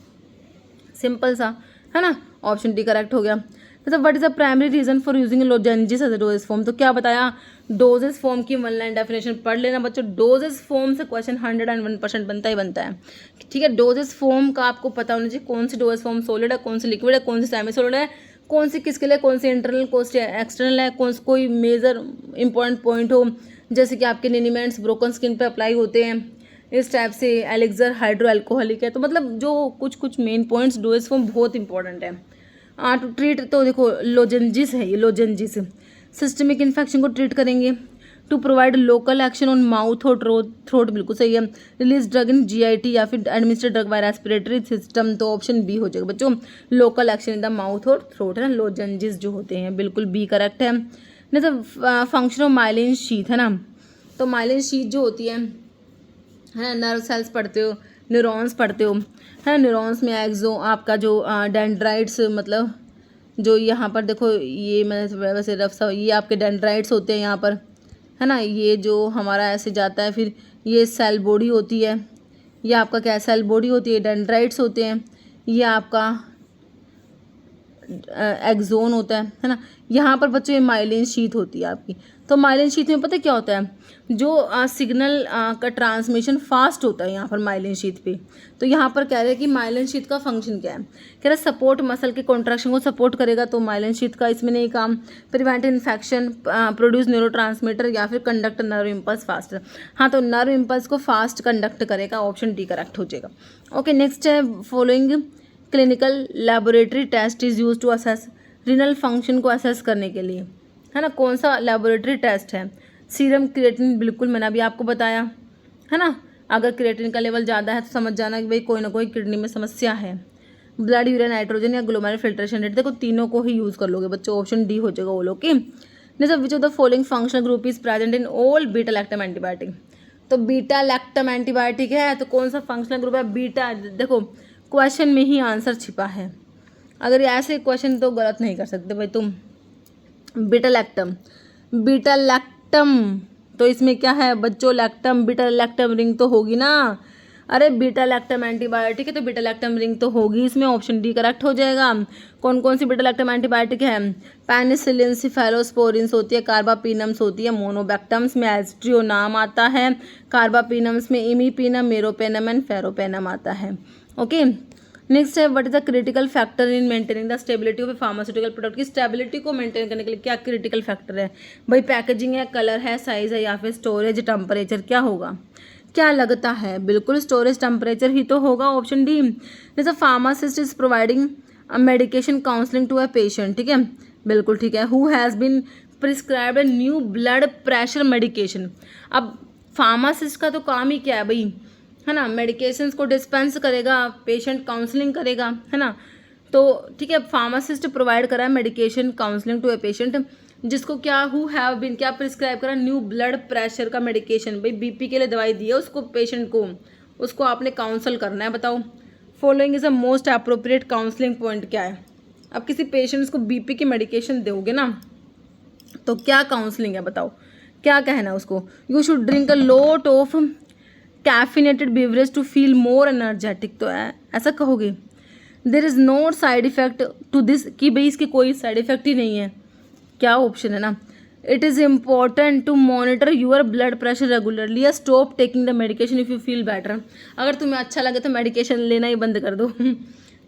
सिंपल सा, है ना। ऑप्शन डी करेक्ट हो गया। मतलब what is the primary reason for using lozenges as a dosage form? तो क्या बताया, डोजेज फॉर्म की वन लाइन डेफिनेशन पढ़ लेना बच्चों। डोजेज फॉर्म से क्वेश्चन 101% बनता ही बनता है, ठीक है। डोजेज फॉर्म का आपको पता होना चाहिए, कौन सी डोजेज फॉर्म सॉलिड है, कौन सी लिक्विड है, कौन सी सेमी सॉलिड है, कौन सी किसके लिए, कौन सी इंटरनल, कौन सी एक्सटर्नल है, कौन सी कोई मेजर इंपॉर्टेंट पॉइंट हो, जैसे कि आपके निनिमेंट्स ब्रोकन स्किन पे अप्लाई होते हैं, इस टाइप से एलेक्जर हाइड्रो अल्कोहलिक है। तो मतलब जो कुछ मेन पॉइंट्स डोजेज फॉर्म बहुत इंपॉर्टेंट है। टू ट्रीट, तो देखो लोजेंजिस है ये, लोजेंजिस सिस्टमिक इन्फेक्शन को ट्रीट करेंगे। To provide local action on mouth और थ्रोट, बिल्कुल सही है। रिलीज ड्रग इन GIT या फिर administer drug by respiratory system, तो ऑप्शन बी हो जाएगा बच्चों, local action in the mouth और थ्रोट, है ना, लोजेंजिस जो होते हैं, बिल्कुल बी करेक्ट है। नहीं तो फंक्शन ऑफ माइलिन शीथ, है ना, तो माइलिन शीथ जो होती है ना, नर्व सेल्स पढ़ते हो, न्यूरॉन्स पढ़ते हो, है, न्यूरॉन्स में एक्सो आपका जो डेंड्राइट्स, मतलब जो यहाँ पर देखो ये मैंने वैसे रफ सा, ये आपके डेंड्राइट्स होते हैं यहाँ पर, है ना, ये जो हमारा ऐसे जाता है, फिर ये सेल बॉडी होती है, ये आपका क्या सेल बॉडी होती है, डेंड्राइट्स होते हैं, ये आपका एक्सोन होता है ना। यहाँ पर बच्चों ये माइलिन शीथ होती है आपकी। तो माइलिन शीथ में पता क्या होता है, जो सिग्नल का ट्रांसमिशन फास्ट होता है यहाँ पर माइलिन शीथ पे। तो यहाँ पर कह रहे हैं कि माइलिन शीथ का फंक्शन क्या है, कह रहे सपोर्ट मसल के कॉन्ट्रैक्शन को सपोर्ट करेगा, तो माइलिन शीथ का इसमें नहीं काम। प्रिवेंट इन्फेक्शन, प्रोड्यूस न्यूरोट्रांसमीटर या फिर कंडक्ट नर्व इम्पल्स फास्टर। हाँ, तो नर्व इम्पल्स को फास्ट कंडक्ट करेगा, ऑप्शन डी करेक्ट हो जाएगा। ओके, नेक्स्ट है following clinical laboratory test is use to assess, renal function को असेस करने के लिए, है ना, कौन सा लेबोरेटरी टेस्ट है। सीरम क्रिएटिन, बिल्कुल मैंने अभी आपको बताया, है ना, अगर क्रिएटिन का लेवल ज़्यादा है तो समझ जाना कि भाई कोई ना कोई किडनी में समस्या है। ब्लड यूरिया नाइट्रोजन या ग्लोमेरुलर फिल्ट्रेशन रेट, देखो तीनों को ही यूज़ कर लोगे बच्चों, ऑप्शन डी हो जाएगा वो लोग की। जैसे which of the following functional group is present in all beta lactam antibiotic, तो बीटा लैक्टम एंटीबायोटिक है तो कौन सा फंक्शनल ग्रुप है, बीटा। देखो क्वेश्चन में ही आंसर छिपा है, अगर ऐसे क्वेश्चन तो गलत नहीं कर सकते भाई तुम। बीटा लैक्टम, बीटा लैक्टम, तो इसमें क्या है बच्चों, लैक्टम, बीटा लैक्टम रिंग तो होगी ना। अरे बीटा लैक्टम एंटीबायोटिक है तो बीटा लैक्टम रिंग तो होगी इसमें, ऑप्शन डी करेक्ट हो जाएगा। कौन कौन सी बीटा लैक्टम एंटीबायोटिक है, पेनिसिलिन, सिफेलोस्पोरिन्स होती है, कार्बापिनम्स होती है, मोनोबैक्टम्स में एस्ट्रियो नाम आता है, कार्बापिनम्स में इमीपिनम, मेरोपेनम एंड फेरोपेनम आता है। ओके, नेक्स्ट है what is the critical factor in maintaining the stability of A pharmaceutical product, की स्टेबिलिटी को मेंटेन करने के लिए क्या क्रिटिकल फैक्टर है भाई, पैकेजिंग है, कलर है, साइज है या फिर स्टोरेज टेम्परेचर, क्या होगा, क्या लगता है, बिल्कुल स्टोरेज टेम्परेचर ही तो होगा, ऑप्शन डी। जैसे pharmacist is providing medication counselling to a patient, ठीक है, बिल्कुल ठीक है। Who has been prescribed a new blood pressure medication, अब फार्मासिस्ट का तो काम ही क्या है भाई, है ना, मेडिकेशंस को डिस्पेंस करेगा, पेशेंट काउंसलिंग करेगा, है ना, तो ठीक है, फार्मासिस्ट प्रोवाइड करा है medication counselling to a patient, जिसको क्या हु हैव बीन क्या प्रिस्क्राइब करा, न्यू ब्लड प्रेशर का मेडिकेशन, भाई बीपी के लिए दवाई दी है उसको पेशेंट को, उसको आपने काउंसल करना है। बताओ following is a most appropriate counselling point क्या है, अब किसी पेशेंट्स को बीपी की मेडिकेशन दोगे ना तो क्या काउंसलिंग है, बताओ क्या कहना है उसको, you should drink a lot of caffeinated beverage to feel more energetic, तो ऐसा कहोगे। There is no side effect to this, कि भाई इसकी कोई साइड इफेक्ट ही नहीं है, क्या ऑप्शन है ना। It is important to monitor your blood pressure regularly, stop taking the medication if you feel better, अगर तुम्हें अच्छा लगे तो मेडिकेशन लेना ही बंद कर दो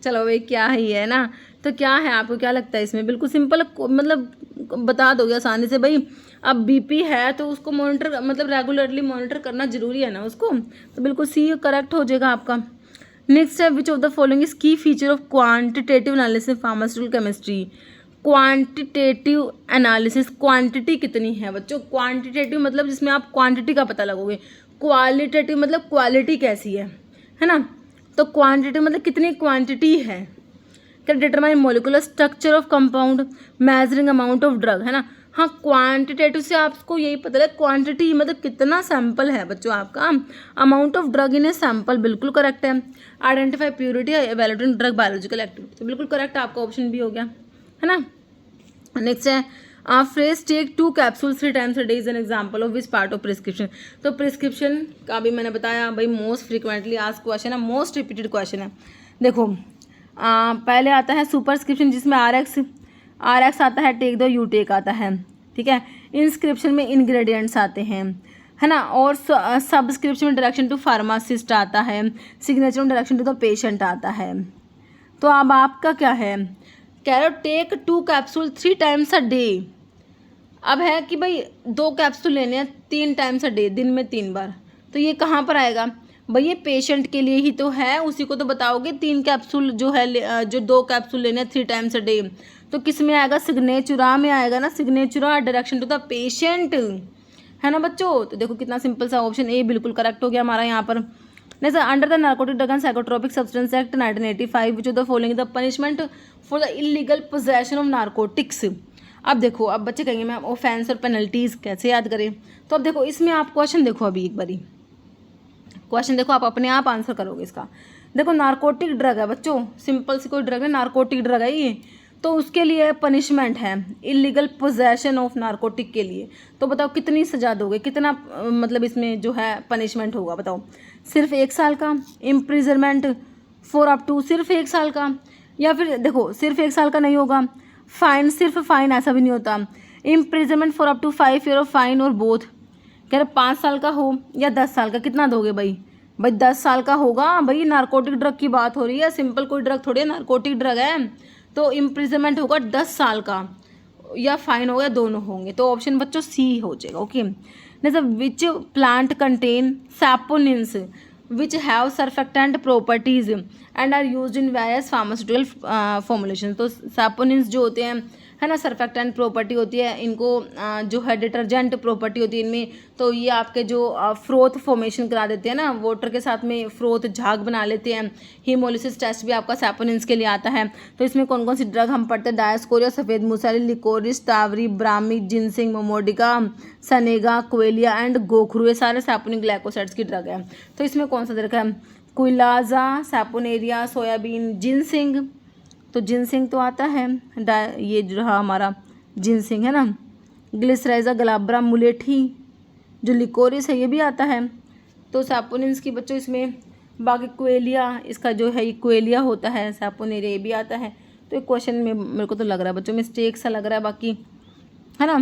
चलो भाई क्या ही है ना, तो क्या है आपको क्या लगता है इसमें, बिल्कुल सिंपल, मतलब बता दोगे आसानी से भाई। अब बीपी है तो उसको मॉनिटर, मतलब रेगुलरली मॉनिटर करना जरूरी है ना उसको, तो बिल्कुल सी करेक्ट हो जाएगा आपका। नेक्स्ट है which of the following is key feature of quantitative analysis pharmaceutical chemistry, quantitative analysis, quantity कितनी है बच्चों, क्वांटिटेटिव मतलब जिसमें आप क्वांटिटी का पता लगोगे, क्वालिटेटिव मतलब क्वालिटी कैसी है ना, तो क्वांटिटी मतलब कितनी क्वांटिटी है, क्या determine molecular structure of compound, measuring amount of drug, है ना। हाँ, क्वांटिटेटिव से आपको यही पता लगे, क्वांटिटी मतलब कितना सैंपल है बच्चों आपका, amount of drug in a sample, बिल्कुल करेक्ट है। Identify purity evaluating drug biological activity, तो बिल्कुल करेक्ट आपका ऑप्शन भी हो गया, है ना। नेक्स्ट है phrase take 2 capsules 3 times a day is an example of which part of prescription, तो प्रिस्क्रिप्शन का भी मैंने बताया भाई मोस्ट फ्रिक्वेंटली आस्क्ड क्वेश्चन है, मोस्ट रिपीटेड क्वेश्चन है। देखो पहले आता है सुपरस्क्रिप्शन जिसमें आर एक्स आता है, टेक दो यू टेक आता है, ठीक है। इंस्क्रिप्शन में इंग्रेडिएंट्स आते हैं, है ना, और सब्सक्रिप्शन में डायरेक्शन टू फार्मासिस्ट आता है, सिग्नेचर में डायरेक्शन टू द पेशेंट आता है। तो अब आपका क्या है, कह रहे हो take 2 capsule 3 times a day, अब है कि भाई 2 कैप्सूल लेने हैं 3 टाइम्स अ डे, दिन में 3 बार, तो ये कहाँ पर आएगा भाई, ये पेशेंट के लिए ही तो है, उसी को तो बताओगे 3 कैप्सूल जो है, जो 2 कैप्सूल लेने हैं 3 टाइम्स अ डे, तो किस में आएगा, सिग्नेचुरा में आएगा ना, सिग्नेचुरा डायरेक्शन टू द पेशेंट, है ना बच्चों। तो देखो कितना सिंपल सा, ऑप्शन ए बिल्कुल करेक्ट हो गया हमारा यहाँ पर। जैसे under the narcotic drug and psychotropic substance act 1985 which of the following the punishment for the illegal possession of narcotics. अब देखो, अब बच्चे कहेंगे मैम ऑफेंस और पेनल्टीज कैसे याद करें, तो अब देखो इसमें आप क्वेश्चन देखो, अभी एक बारी क्वेश्चन देखो, आप अपने आप आंसर करोगे इसका। देखो नार्कोटिक ड्रग है बच्चों, सिंपल सी कोई ड्रग है, नार्कोटिक ड्रग है ये, तो उसके लिए पनिशमेंट है इलीगल पोजेशन ऑफ नार्कोटिक के लिए, तो बताओ कितनी सजा दोगे, कितना मतलब इसमें जो है पनिशमेंट होगा, बताओ सिर्फ 1 साल का, इम्प्रिजनमेंट फॉर अप टू सिर्फ 1 साल का, या फिर देखो सिर्फ 1 साल का नहीं होगा, फाइन सिर्फ फाइन ऐसा भी नहीं होता, imprisonment for up to 5 year of fine और बोथ। कह रहे 5 साल का हो या 10 साल का, कितना दोगे भाई? भाई 10 साल का होगा भाई, नारकोटिक ड्रग की बात हो रही है, सिंपल कोई ड्रग थोड़ी है, नारकोटिक ड्रग है। तो इम्प्रिजनमेंट होगा 10 साल का या फाइन होगा, दोनों होंगे। तो ऑप्शन बच्चों सी हो जाएगा। ओके, जैसे which plant contain saponins which have surfactant properties and are used in various pharmaceutical formulation. तो सैपोनिन्स जो होते हैं है ना, सर्फेक्टेंट प्रॉपर्टी होती है इनको, जो है डिटर्जेंट प्रॉपर्टी होती है इनमें। तो ये आपके जो फ्रोथ फॉर्मेशन करा देते हैं ना, वाटर के साथ में फ्रोथ झाग बना लेते हैं। हीमोलिसिस टेस्ट भी आपका सैपोनिन्स के लिए आता है। तो इसमें कौन कौन सी ड्रग हम पढ़ते हैं? डायस्कोरिया, सफ़ेद मूसली, लिकोरिस, तावरी, brahmi, ginseng, momordica, senega, quillaia and गोखरू, ये सारे सैपोनिक ग्लाइकोसाइड्स की ड्रग है। तो इसमें कौन सा ड्रग है? क्विलाजा, सैपोनेरिया, सोयाबीन, जिनसिंग। तो जिनसिंग तो आता है, ये जो रहा हमारा जिनसिंग है ना। ग्लिसराइजा, गलाब्रा, मुलेठी, जो लिकोरिस है ये भी आता है। तो सैपोनिन्स की बच्चों इसमें, बाकी क्वेलिया, इसका जो है ये क्वेलिया होता है, सैपोनेरिया ये भी आता है। तो एक क्वेश्चन में मेरे को तो लग रहा है बच्चों मिस्टेक सा लग रहा है, बाकी है ना,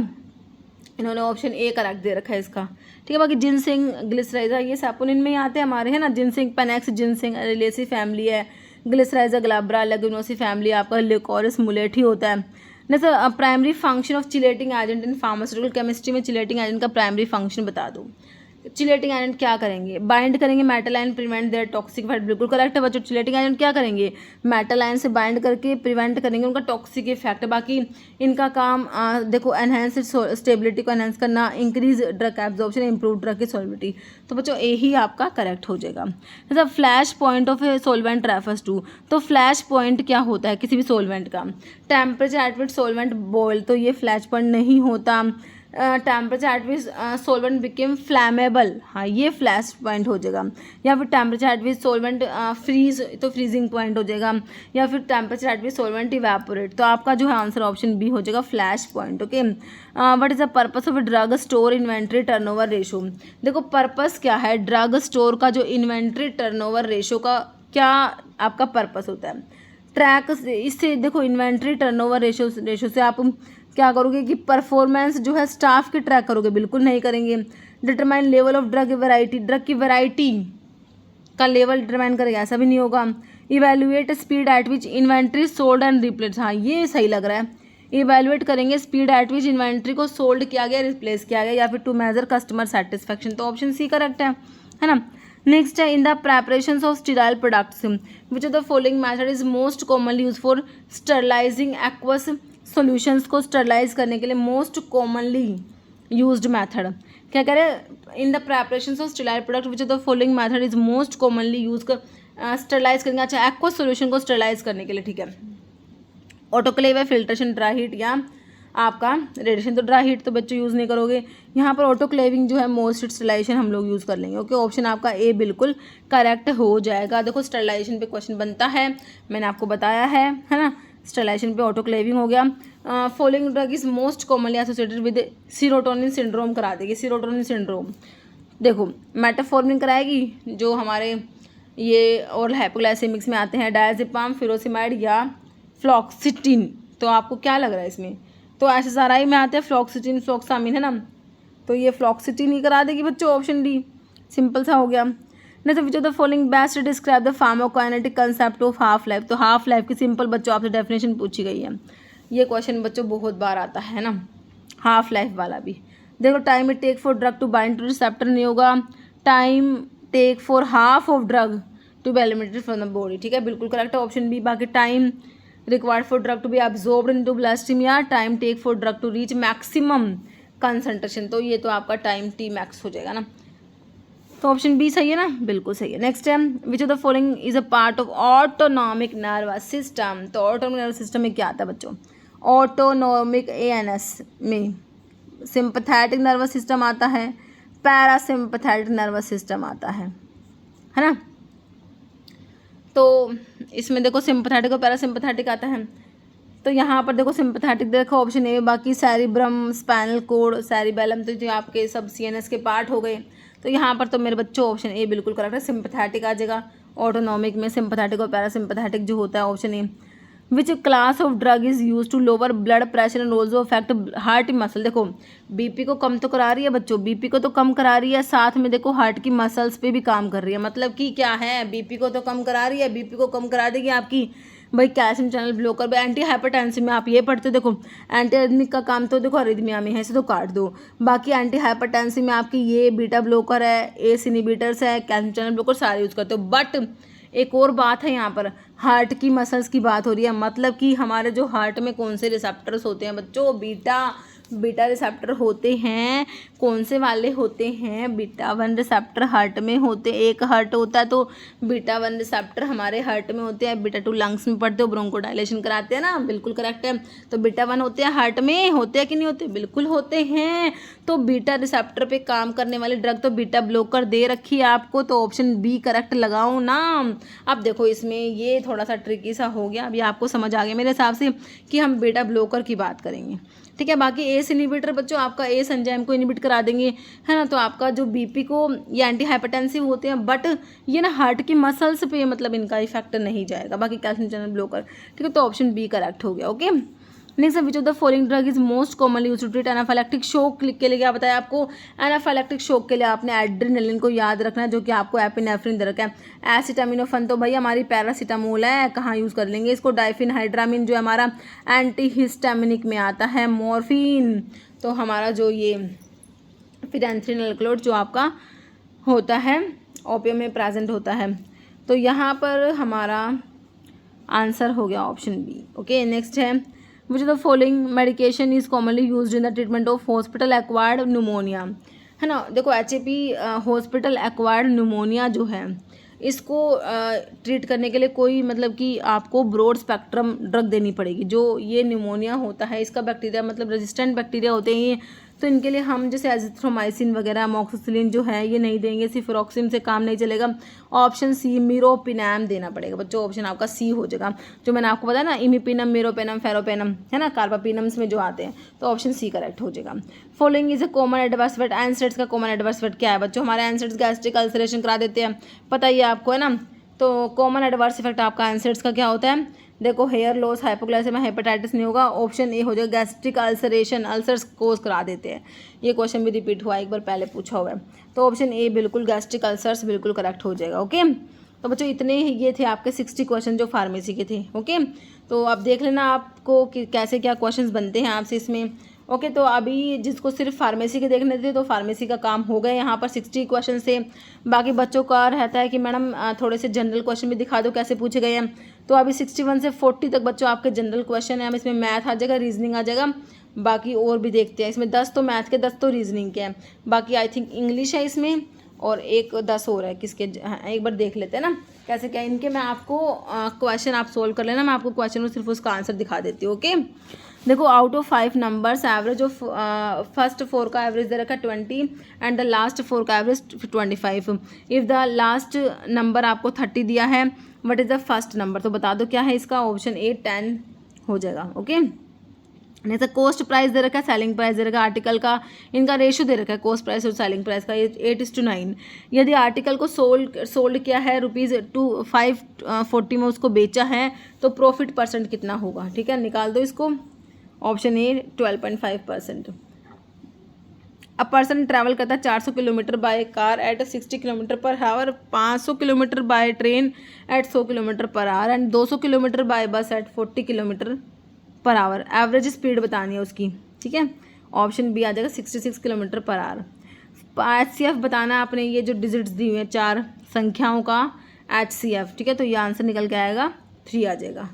इन्होंने ऑप्शन ए करेक्ट दे रखा है इसका। ठीक है, बाकी जिनसिंग, ग्लिसराइजा ये सैपोनिन में ही आते हैं हमारे, है ना। जिनसिंग पेनेक्स जिनसिंग रिलेसी फैमिली है। ग्लिसराइजा ग्लाब्रा लेगुमिनोसी फैमिली, आपका लिकोरिस मुलेठी होता है। जैसे primary function of chelating agent in pharmaceutical chemistry में चिलेटिंग एजेंट का प्राइमरी फंक्शन बता दो। चिलेटिंग एजेंट क्या करेंगे? बाइंड करेंगे metal ion, prevent there toxic effect. बिल्कुल करेक्ट है बच्चों, चिलेटिंग एजेंट क्या करेंगे? मेटल आयन से बाइंड करके प्रिवेंट करेंगे उनका टॉक्सिक इफेक्ट। बाकी इनका काम देखो एनहेंस स्टेबिलिटी को एनहेंस करना, increase drug absorption, improve drug की सॉल्बिलिटी। तो बच्चों ए ही आपका करेक्ट हो जाएगा। जैसा flash point of a solvent refers to, तो फ्लैश पॉइंट क्या होता है किसी भी सोलवेंट का? Temperature at which solvent boil, तो ये फ्लैश पॉइंट नहीं होता। Temperature at which solvent became flammable, हाँ ये फ्लैश पॉइंट हो जाएगा। या फिर temperature at which solvent freeze, तो फ्रीजिंग पॉइंट हो जाएगा। या फिर temperature at which solvent evaporate, तो आपका जो है आंसर ऑप्शन बी हो जाएगा, flash point. Okay, what is the purpose of drug store inventory turnover ratio? देखो पर्पस क्या है ड्रग स्टोर का, जो इन्वेंट्री टर्नओवर रेशो का क्या आपका पर्पस होता है? ट्रैक, इससे देखो इन्वेंट्री टर्नओवर रेशो से आप क्या करोगे कि परफॉर्मेंस जो है स्टाफ की ट्रैक करोगे? बिल्कुल नहीं करेंगे। Determine level of drug variety, drug की वैरायटी का लेवल डिटरमाइन करेगा? ऐसा भी नहीं होगा। Evaluate speed at which inventory sold and replace, हाँ ये सही लग रहा है। इवेल्युएट करेंगे स्पीड एट विच इन्वेंट्री को सोल्ड किया गया, रिप्लेस किया गया। या फिर टू मेजर कस्टमर सेटिस्फैक्शन, तो ऑप्शन सी करेक्ट है ना। नेक्स्ट है इन the preparation of sterile products which of the following method is most commonly use for sterilising aqueous solutions को स्टरलाइज करने के लिए मोस्ट कॉमनली यूज्ड मेथड क्या कह रहे हैं? In the preparation of sterile product which of the following method is most commonly use कर sterilize करेंगे। अच्छा, एक्वस सॉल्यूशन को स्टरलाइज करने के लिए, ठीक है। ऑटोक्लेव है, फिल्ट्रेशन, ड्राई हीट या आपका रेडिएशन। तो ड्राई हीट तो बच्चों यूज़ नहीं करोगे, यहाँ पर ऑटोक्लेविंग जो है मोस्ट स्टरलाइजेशन हम लोग यूज़ कर लेंगे। ओके, ऑप्शन आपका ए बिल्कुल करेक्ट हो जाएगा। देखो स्टरलाइजेशन पे क्वेश्चन बनता है, मैंने आपको बताया है ना। स्टरलाइजेशन पे ऑटोक्लेविंग हो गया। Following drug is most commonly associated with serotonin syndrome करा देगी। सीरोटोनिन सिंड्रोम देखो मेटाफॉर्मिन कराएगी, जो हमारे ये और हाइपोग्लाइसेमिक्स में आते हैं, डायजेपाम, फिरोसिमाइड या फ्लॉक्सिटिन। तो आपको क्या लग रहा है इसमें? तो SSRI में आते हैं फ्लॉक्सिटिन, फ्लॉक्सामिन, है ना। तो ये फ्लॉक्सिटिन ही करा देगी बच्चों, ऑप्शन डी सिंपल सा हो गया। Next, which of the following best describe the pharmacokinetic concept of half life. तो हाफ लाइफ की सिंपल बच्चों आपसे डेफिनेशन पूछी गई है। ये क्वेश्चन बच्चों बहुत बार आता है ना, हाफ लाइफ वाला भी। देखो time it take for drug to bind to receptor नहीं होगा, time take for half of drug to be eliminated from the body, ठीक है बिल्कुल करेक्ट है ऑप्शन बी। बाकी time required for drug to be absorbed into bloodstream या time take for drug to reach maximum concentration, तो ये तो आपका टाइम टी मैक्स हो जाएगा ना। तो ऑप्शन बी सही है ना, बिल्कुल सही है। नेक्स्ट है which of the following is a part of autonomic nervous system. तो ऑटोनॉमिक नर्वस सिस्टम में क्या आता है बच्चों? ऑटोनॉमिक ANS में सिंपैथेटिक नर्वस सिस्टम आता है, पैरासिम्पैथेटिक नर्वस सिस्टम आता है ना। तो इसमें देखो सिंपैथेटिक और पैरासिम्पैथेटिक आता है। तो यहाँ पर देखो सिंपैथेटिक देखो ऑप्शन ए, बाकी सैरिब्रम, स्पाइनल कोड, सैरिबेलम, तो जो आपके सब CNS के पार्ट हो गए। तो यहाँ पर तो मेरे बच्चों ऑप्शन ए बिल्कुल करेक्ट है, सिंपैथेटिक आ जाएगा। ऑटोनॉमिक में सिंपैथेटिक और पैरासिम्पैथेटिक जो होता है option A. Which class of drug is use to lower blood pressure and also affect heart muscle. देखो बीपी को कम तो करा रही है बच्चों, बीपी को तो कम करा रही है, साथ में देखो हार्ट की मसल्स पे भी काम कर रही है। मतलब कि क्या है, बीपी को तो कम करा रही है, बीपी को कम करा देगी आपकी भाई कैल्शियम चैनल ब्लॉकर। भाई एंटी हाइपरटेंसिव में आप ये पढ़ते हो, देखो एंटी अरिथमिक का काम तो देखो अरिथमिया में है, इसे तो काट दो। बाकी एंटी हाइपरटेंसिव में आपकी ये बीटा ब्लॉकर है, एस इनहिबिटर्स है, कैल्शियम चैनल ब्लॉकर सारे यूज़ करते हो। बट एक और बात है, यहाँ पर हार्ट की मसल्स की बात हो रही है। मतलब कि हमारे जो हार्ट में कौन से रिसेप्टर्स होते हैं बच्चों, बीटा रिसेप्टर होते हैं। कौन से वाले होते हैं, बीटा 1 रिसेप्टर हार्ट में होते, एक हार्ट होता है तो बीटा 1 रिसेप्टर हमारे हार्ट में होते हैं। बीटा 2 लंग्स में पढ़ते हो, ब्रोंकोडायलेशन कराते हैं ना, बिल्कुल करेक्ट है। तो बीटा 1 होते हैं हार्ट में, होते हैं कि नहीं होते, बिल्कुल होते हैं। तो बीटा रिसेप्टर पे काम करने वाली ड्रग तो बीटा ब्लॉकर दे रखी है आपको, तो ऑप्शन बी करेक्ट लगाओ ना। अब देखो इसमें ये थोड़ा सा ट्रिकी सा हो गया, अभी आपको समझ आ गया मेरे हिसाब से कि हम बीटा ब्लॉकर की बात करेंगे, ठीक है। बाकी एस इनहिबिटर बच्चों आपका एस एंजाइम को इनहिबिट करा देंगे, है ना। तो आपका जो बीपी को ये एंटी हाइपरटेंसिव होते हैं, बट ये ना हार्ट की मसल्स पे मतलब इनका इफेक्ट नहीं जाएगा। बाकी कैल्शियम चैनल ब्लॉकर, ठीक है। तो ऑप्शन बी करेक्ट हो गया, okay. Next which of the following drug is most commonly used to treat anaphylactic shock के लिए क्या बताया आपको, एनाफाइलैक्टिक शॉक के लिए आपने एड्रेनलिन को याद रखना है, जो कि आपको एपिनेफ्रिन दे रखा है। एसिटामिनोफेन तो भाई हमारी पैरासीटामोल है, कहाँ यूज़ कर लेंगे इसको। डाइफिनहाइड्रामिन जो हमारा एंटी हिस्टामिनिक में आता है। मॉर्फिन तो हमारा जो ये फिनेंथ्रिन अल्कलॉइड जो आपका होता है ओपियम में प्रेजेंट होता है। तो यहाँ पर हमारा आंसर हो गया ऑप्शन बी, ओके। नेक्स्ट है which of the following medication is commonly used in the treatment of hospital acquired pneumonia, है ना। देखो HAP हॉस्पिटल एक्वायर्ड न्यूमोनिया जो है इसको ट्रीट करने के लिए कोई मतलब कि आपको ब्रॉड स्पेक्ट्रम ड्रग देनी पड़ेगी। जो ये न्यूमोनिया होता है इसका बैक्टीरिया मतलब रेजिस्टेंट बैक्टीरिया होते हैं ये, तो इनके लिए हम जैसे एजिथ्रोमाइसिन वगैरह अमोक्सिसिलिन जो है ये नहीं देंगे, सिफरॉक्सिम से काम नहीं चलेगा। ऑप्शन सी मीरोपिनैम देना पड़ेगा बच्चों, ऑप्शन आपका सी हो जाएगा। जो मैंने आपको बताया ना इमिपिनम, मीरोपेनम, फेरोपेनम, है ना, कार्बापिनम्स में जो आते हैं, तो ऑप्शन सी करेक्ट हो जाएगा। Following is a common adverse effect, NSAIDs का कॉमन एडवर्स इफेक्ट क्या है बच्चों, हमारे एनसेड्स गैस्ट्रिक अल्सरेशन करा देते हैं, पता ही है आपको, है ना। तो कॉमन एडवर्स इफेक्ट आपका एनसेड्स का क्या होता है, देखो हेयर लॉस, हाइपोग्लाइसेमिया, हेपेटाइटिस नहीं होगा, ऑप्शन ए हो जाएगा गैस्ट्रिक अल्सरेशन, अल्सर्स कोज करा देते हैं। ये क्वेश्चन भी रिपीट हुआ, एक बार पहले पूछा हुआ है, तो ऑप्शन ए बिल्कुल गैस्ट्रिक अल्सर्स बिल्कुल करेक्ट हो जाएगा, ओके। तो बच्चों इतने ये थे आपके 60 क्वेश्चन जो फार्मेसी के थे, ओके। तो अब देख लेना आपको कि कैसे क्या क्वेश्चंस बनते हैं आपसे इसमें, ओके। तो अभी जिसको सिर्फ फार्मेसी के देखने थे तो फार्मेसी का काम हो गए, यहाँ पर 60 क्वेश्चन से। बाकी बच्चों का रहता है कि मैडम थोड़े से जनरल क्वेश्चन भी दिखा दो कैसे पूछे गए हैं। तो अभी 61 से 40 तक बच्चों आपके जनरल क्वेश्चन है, हम इसमें मैथ आ जाएगा, रीजनिंग आ जाएगा, बाकी और भी देखते हैं। इसमें 10 तो मैथ के, 10 तो रीजनिंग के हैं, बाकी आई थिंक इंग्लिश है इसमें, और एक 10 और है किसके, एक बार देख लेते हैं ना कैसे क्या इनके। मैं आपको क्वेश्चन आप सोल्व कर लेना, मैं आपको क्वेश्चन में सिर्फ उसका आंसर दिखा देती हूँ, ओके। देखो out of 5 numbers average of first 4 का एवरेज दे रखा है 20 एंड द लास्ट 4 का average 25। If the last number आपको 30 दिया है, what is the first number, तो बता दो क्या है इसका, ऑप्शन ए 10 हो जाएगा, ओके। नहीं तो कॉस्ट प्राइस दे रखा है, सेलिंग प्राइस दे रखा है, आर्टिकल का इनका रेशियो दे रखा है कॉस्ट प्राइस और सेलिंग प्राइस का 8:9। यदि आर्टिकल को सोल्ड किया है ₹540 में उसको बेचा है तो प्रॉफिट परसेंट कितना होगा, ठीक है, निकाल दो इसको। Option A 12.5%। A person travel करता है 400 kilometre by car at 60 kilometre per hour, 500 kilometre by train at 100 kilometre per hour and 200 kilometre by bus at 40 kilometre per hour. Average speed बतानी है उसकी, ठीक है। ऑप्शन बी आ जाएगा 66 kilometre per our. HCF बताना है आपने, ये जो डिजिट्स दी हुई हैं 4 संख्याओं का HCF, ठीक है। तो ये आंसर निकल के आएगा 3 आ जाएगा।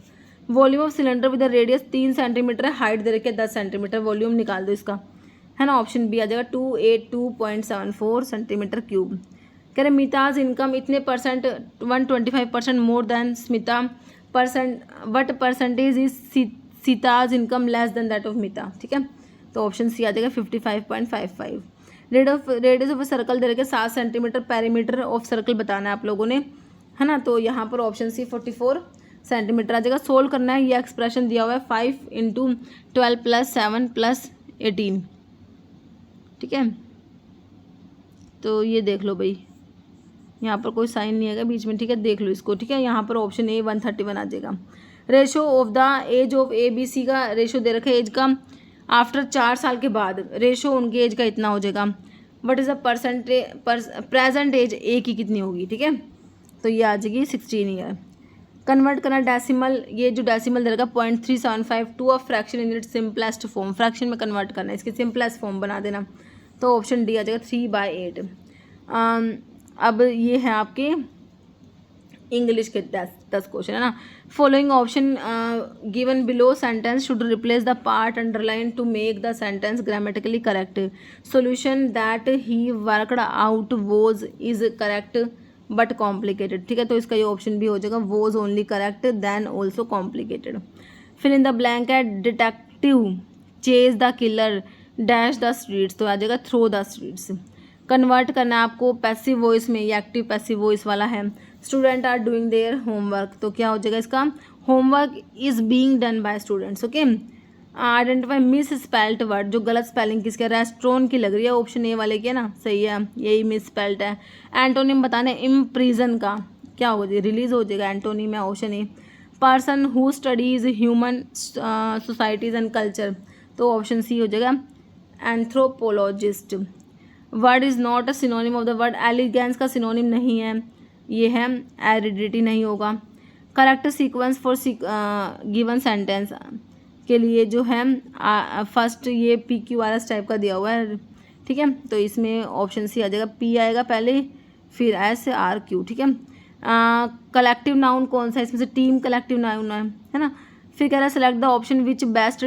Volume of cylinder with radius 3 centimetre है, हाइट दे रखे 10 सेंटीमीटर, वॉल्यूम निकाल दो इसका, है ना। ऑप्शन बी आ जाएगा 282.74 सेंटीमीटर क्यूब। कह रहे मीताज इनकम इतने percent 125% more than Smita percent, what percentage is Sita's income less than that of मिता, ठीक है। तो ऑप्शन सी आ जाएगा 55.55। रेडियस ऑफ सर्कल दे रखे 7 सेंटीमीटर, पेरीमीटर ऑफ सर्कल बताना है आप लोगों ने, है ना। तो यहाँ पर ऑप्शन सी 44 सेंटीमीटर आ जाएगा। सोल्व करना है, ये एक्सप्रेशन दिया हुआ है 5 × 12 + 7 + 18, ठीक है। तो ये देख लो भाई, यहाँ पर कोई साइन नहीं आएगा बीच में, ठीक है, देख लो इसको, ठीक है। यहाँ पर ऑप्शन ए 131 आ जाएगा। Ratio of the age of ABC का रेशो दे रखा है एज का आफ्टर 4 साल के बाद रेशो उनकी एज का इतना हो जाएगा। What is the present age A की कितनी होगी, ठीक है, तो ये आ जाएगी 16 ईयर। कन्वर्ट करना डेसिमल, ये जो डेसिमल दे रखा 0.375 to a fraction in its simplest form, fraction में कन्वर्ट करना है, इसकी सिंपलेस्ट फॉर्म बना देना, तो ऑप्शन डी आ जाएगा 3/8। अब ये है आपके इंग्लिश के 10 क्वेश्चन है ना। Following option given below sentence should replace the part underline to make the sentence grammatically correct. Solution that he worked out was is correct but complicated, ठीक है, तो इसका ये ऑप्शन भी हो जाएगा was only correct then also complicated. Fill in the blank at detective chase the killer dash the streets, तो आ जाएगा थ्रो द स्ट्रीट्स। कन्वर्ट करना है आपको पैसिव वॉइस में, ये एक्टिव पैसिव वॉइस वाला है। Student are doing their homework, तो क्या हो जाएगा इसका homework is being done by students. Okay, identify misspelt word, जो गलत स्पेलिंग किसका रेस्टोरेंट की लग रही है, ऑप्शन ए वाले की है ना, सही है, यही मिस स्पेल्ट है। एंटोनिम बताने इम्प्रिजन का क्या हो जाएगा, रिलीज हो जाएगा, एंटोनिम है option A. Person who studies human societies and culture, तो ऑप्शन सी हो जाएगा anthropologist. Word is not a synonym of the word elegance का सिनोनिम नहीं है, ये है एरिडिटी, नहीं होगा। Correct sequence for given sentence के लिए जो है फर्स्ट ये PQRS टाइप का दिया हुआ है, ठीक है, तो इसमें ऑप्शन सी आ जाएगा, P आएगा पहले फिर SRQ, ठीक है। कलेक्टिव नाउन कौन सा, इसमें से टीम कलेक्टिव नाउन है ना। फिर कह रहा है select the option which best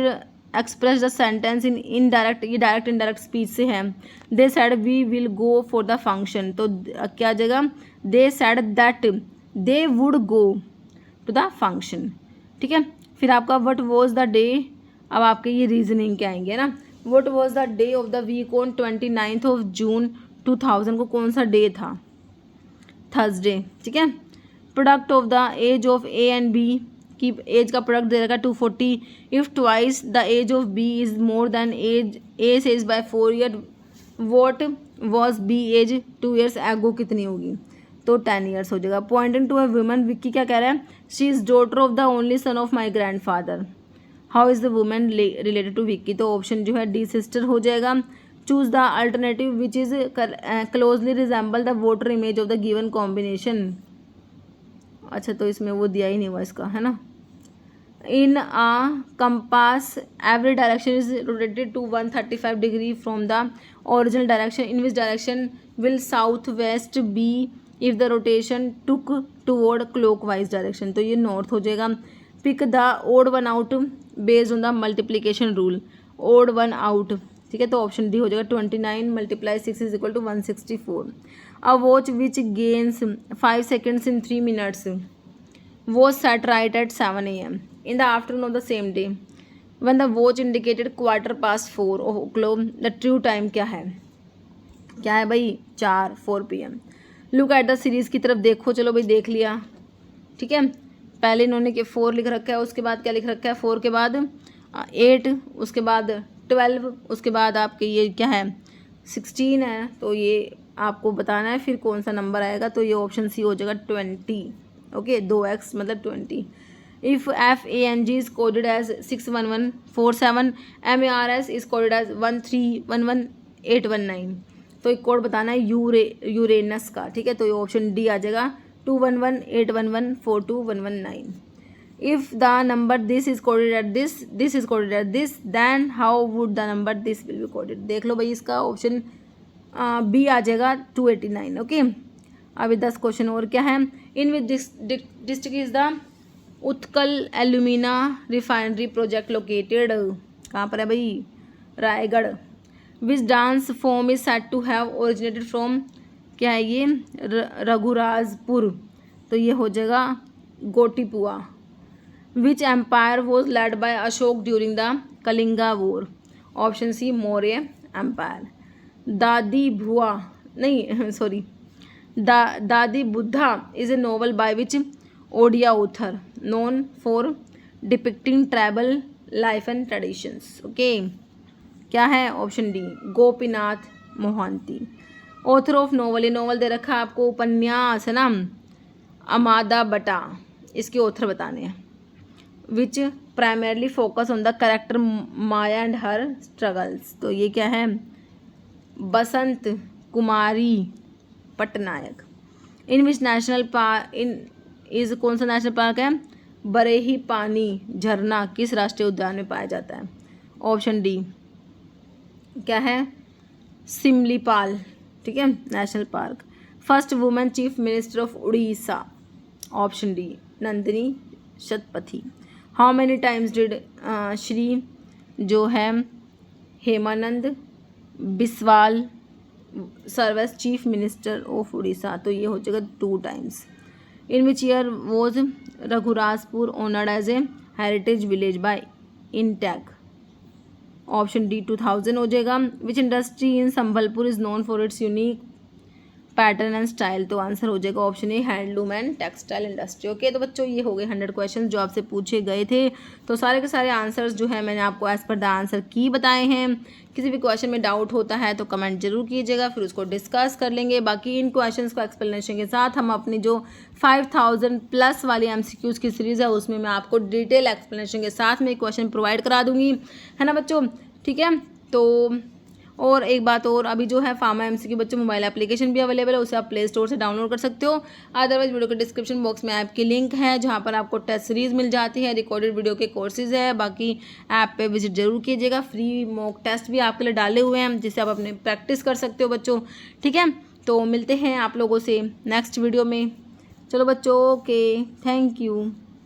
express the sentence in indirect, ये डायरेक्ट इनडायरेक्ट स्पीच से है। They said we will go for the function, तो क्या आ जाएगा, they said that they would go to the function, ठीक है। फिर आपका व्हाट वाज द डे, अब आपके ये रीजनिंग के आएंगे ना। What was the day of the week on 29 June 2000 को कौन सा डे था, थर्सडे, ठीक है। Product of the age of A and B की एज का प्रोडक्ट दे रखा 240। If twice the age of B is more than age A says by 4 year, what was B age 2 years ago कितनी होगी, तो 10 years हो जाएगा। Pointing to a woman, Vicky क्या कह रहा है, she is daughter of the only son of my grandfather, how is the woman related to Vicky, तो ऑप्शन जो है डी सिस्टर हो जाएगा। Choose the alternative which is closely resemble the water image of the given combination, अच्छा तो इसमें वो दिया ही नहीं हुआ इसका, है ना। In a compass every direction is rotated to 135 degree from the original direction, in which direction will south west be if the rotation took toward clockwise direction, तो ये नॉर्थ हो जाएगा। Pick the odd one out based on the multiplication rule, odd one out, ठीक है, तो option D हो जाएगा 29 × 6 is equal to 164। A watch which gains 5 seconds in 3 minutes was set right at 7 AM in the afternoon of the same day when the watch indicated 4:15 o'clock, the true time क्या है, क्या है भाई 4 PM। Look at the series की तरफ देखो, चलो भाई देख लिया, ठीक है। पहले इन्होंने 4 लिख रखा है, उसके बाद क्या लिख रखा है, 4 के बाद 8, उसके बाद 12, उसके बाद आपके ये क्या है 16 है, तो ये आपको बताना है फिर कौन सा नंबर आएगा, तो ये ऑप्शन सी हो जाएगा 20, ओके, 2x मतलब 20। If FANG is coded as 61147, MARS is coded as 1311819, तो एक कोड बताना है यूरेनस का, ठीक है, तो ये ऑप्शन डी आ जाएगा 21181142119। If the number this is coded at this is coded at this, then how would the number this will be coded, देख लो भाई इसका ऑप्शन बी आ जाएगा 289, ओके। अभी 10 क्वेश्चन और क्या है, in which district is the Utkal alumina refinery project located, कहाँ पर है भाई, Raigarh. Which dance form is said to have originated from, क्या है ये रघुराजपुर, तो ये हो जाएगा Gotipua. Which empire was led by Ashoka during the Kalinga war, option C Maurya empire. Dadi Bhua नहीं sorry Dadi Budha is a novel by which Odia author known for depicting tribal life and traditions, okay, क्या है option D Gopinath Mohanty. Author of novel, ये novel दे रखा है आपको उपन्यास है ना, अमादा बटा, इसके ऑथर बताने हैं। Which primarily focus on the character Maya and her struggles. तो ये क्या है, Basant Kumari Patnaik. In which national park in is कौन सा नेशनल पार्क है, बरेही पानी झरना किस राष्ट्रीय उद्यान में पाया जाता है। ऑप्शन डी क्या है, सिमलीपाल, ठीक है, national park. First women chief minister of Orissa. Option D Nandini Satpathy. How many times did Shri जो है Hemananda Biswal serve as chief minister of Orissa. तो ये हो जाएगा 2 times. In which year was Raghurajpur honoured as a heritage village by INTACH. Option D 2000 हो जाएगा। Which industry in Sambalpur is known for its unique pattern and style. तो answer हो जाएगा option A handloom and textile industry. Okay, तो बच्चों ये हो गए 100 क्वेश्चन जो आपसे पूछे गए थे। तो सारे के सारे आंसर्स जो है मैंने आपको एज पर द आंसर की बताए हैं। किसी भी क्वेश्चन में डाउट होता है तो कमेंट जरूर कीजिएगा, फिर उसको डिस्कस कर लेंगे। बाकी इन क्वेश्चंस को एक्सप्लेनेशन के साथ हम अपनी जो 5000 प्लस वाली MCQs की सीरीज़ है उसमें मैं आपको डिटेल एक्सप्लेनेशन के साथ में क्वेश्चन प्रोवाइड करा दूंगी, है ना बच्चों, ठीक है। तो और एक बात और, अभी जो है फार्मा MCQ बच्चों मोबाइल एप्लीकेशन भी अवेलेबल है, उसे आप प्ले स्टोर से डाउनलोड कर सकते हो। अदरवाइज वीडियो के डिस्क्रिप्शन बॉक्स में ऐप की लिंक है जहां पर आपको टेस्ट सीरीज मिल जाती है, रिकॉर्डेड वीडियो के कोर्सेज है। बाकी ऐप पे विजिट जरूर कीजिएगा। फ्री मॉक टेस्ट भी आपके लिए डाले हुए हैं जिससे आप अपने प्रैक्टिस कर सकते हो बच्चों, ठीक है। तो मिलते हैं आप लोगों से नेक्स्ट वीडियो में। चलो बच्चों, ओके, थैंक यू।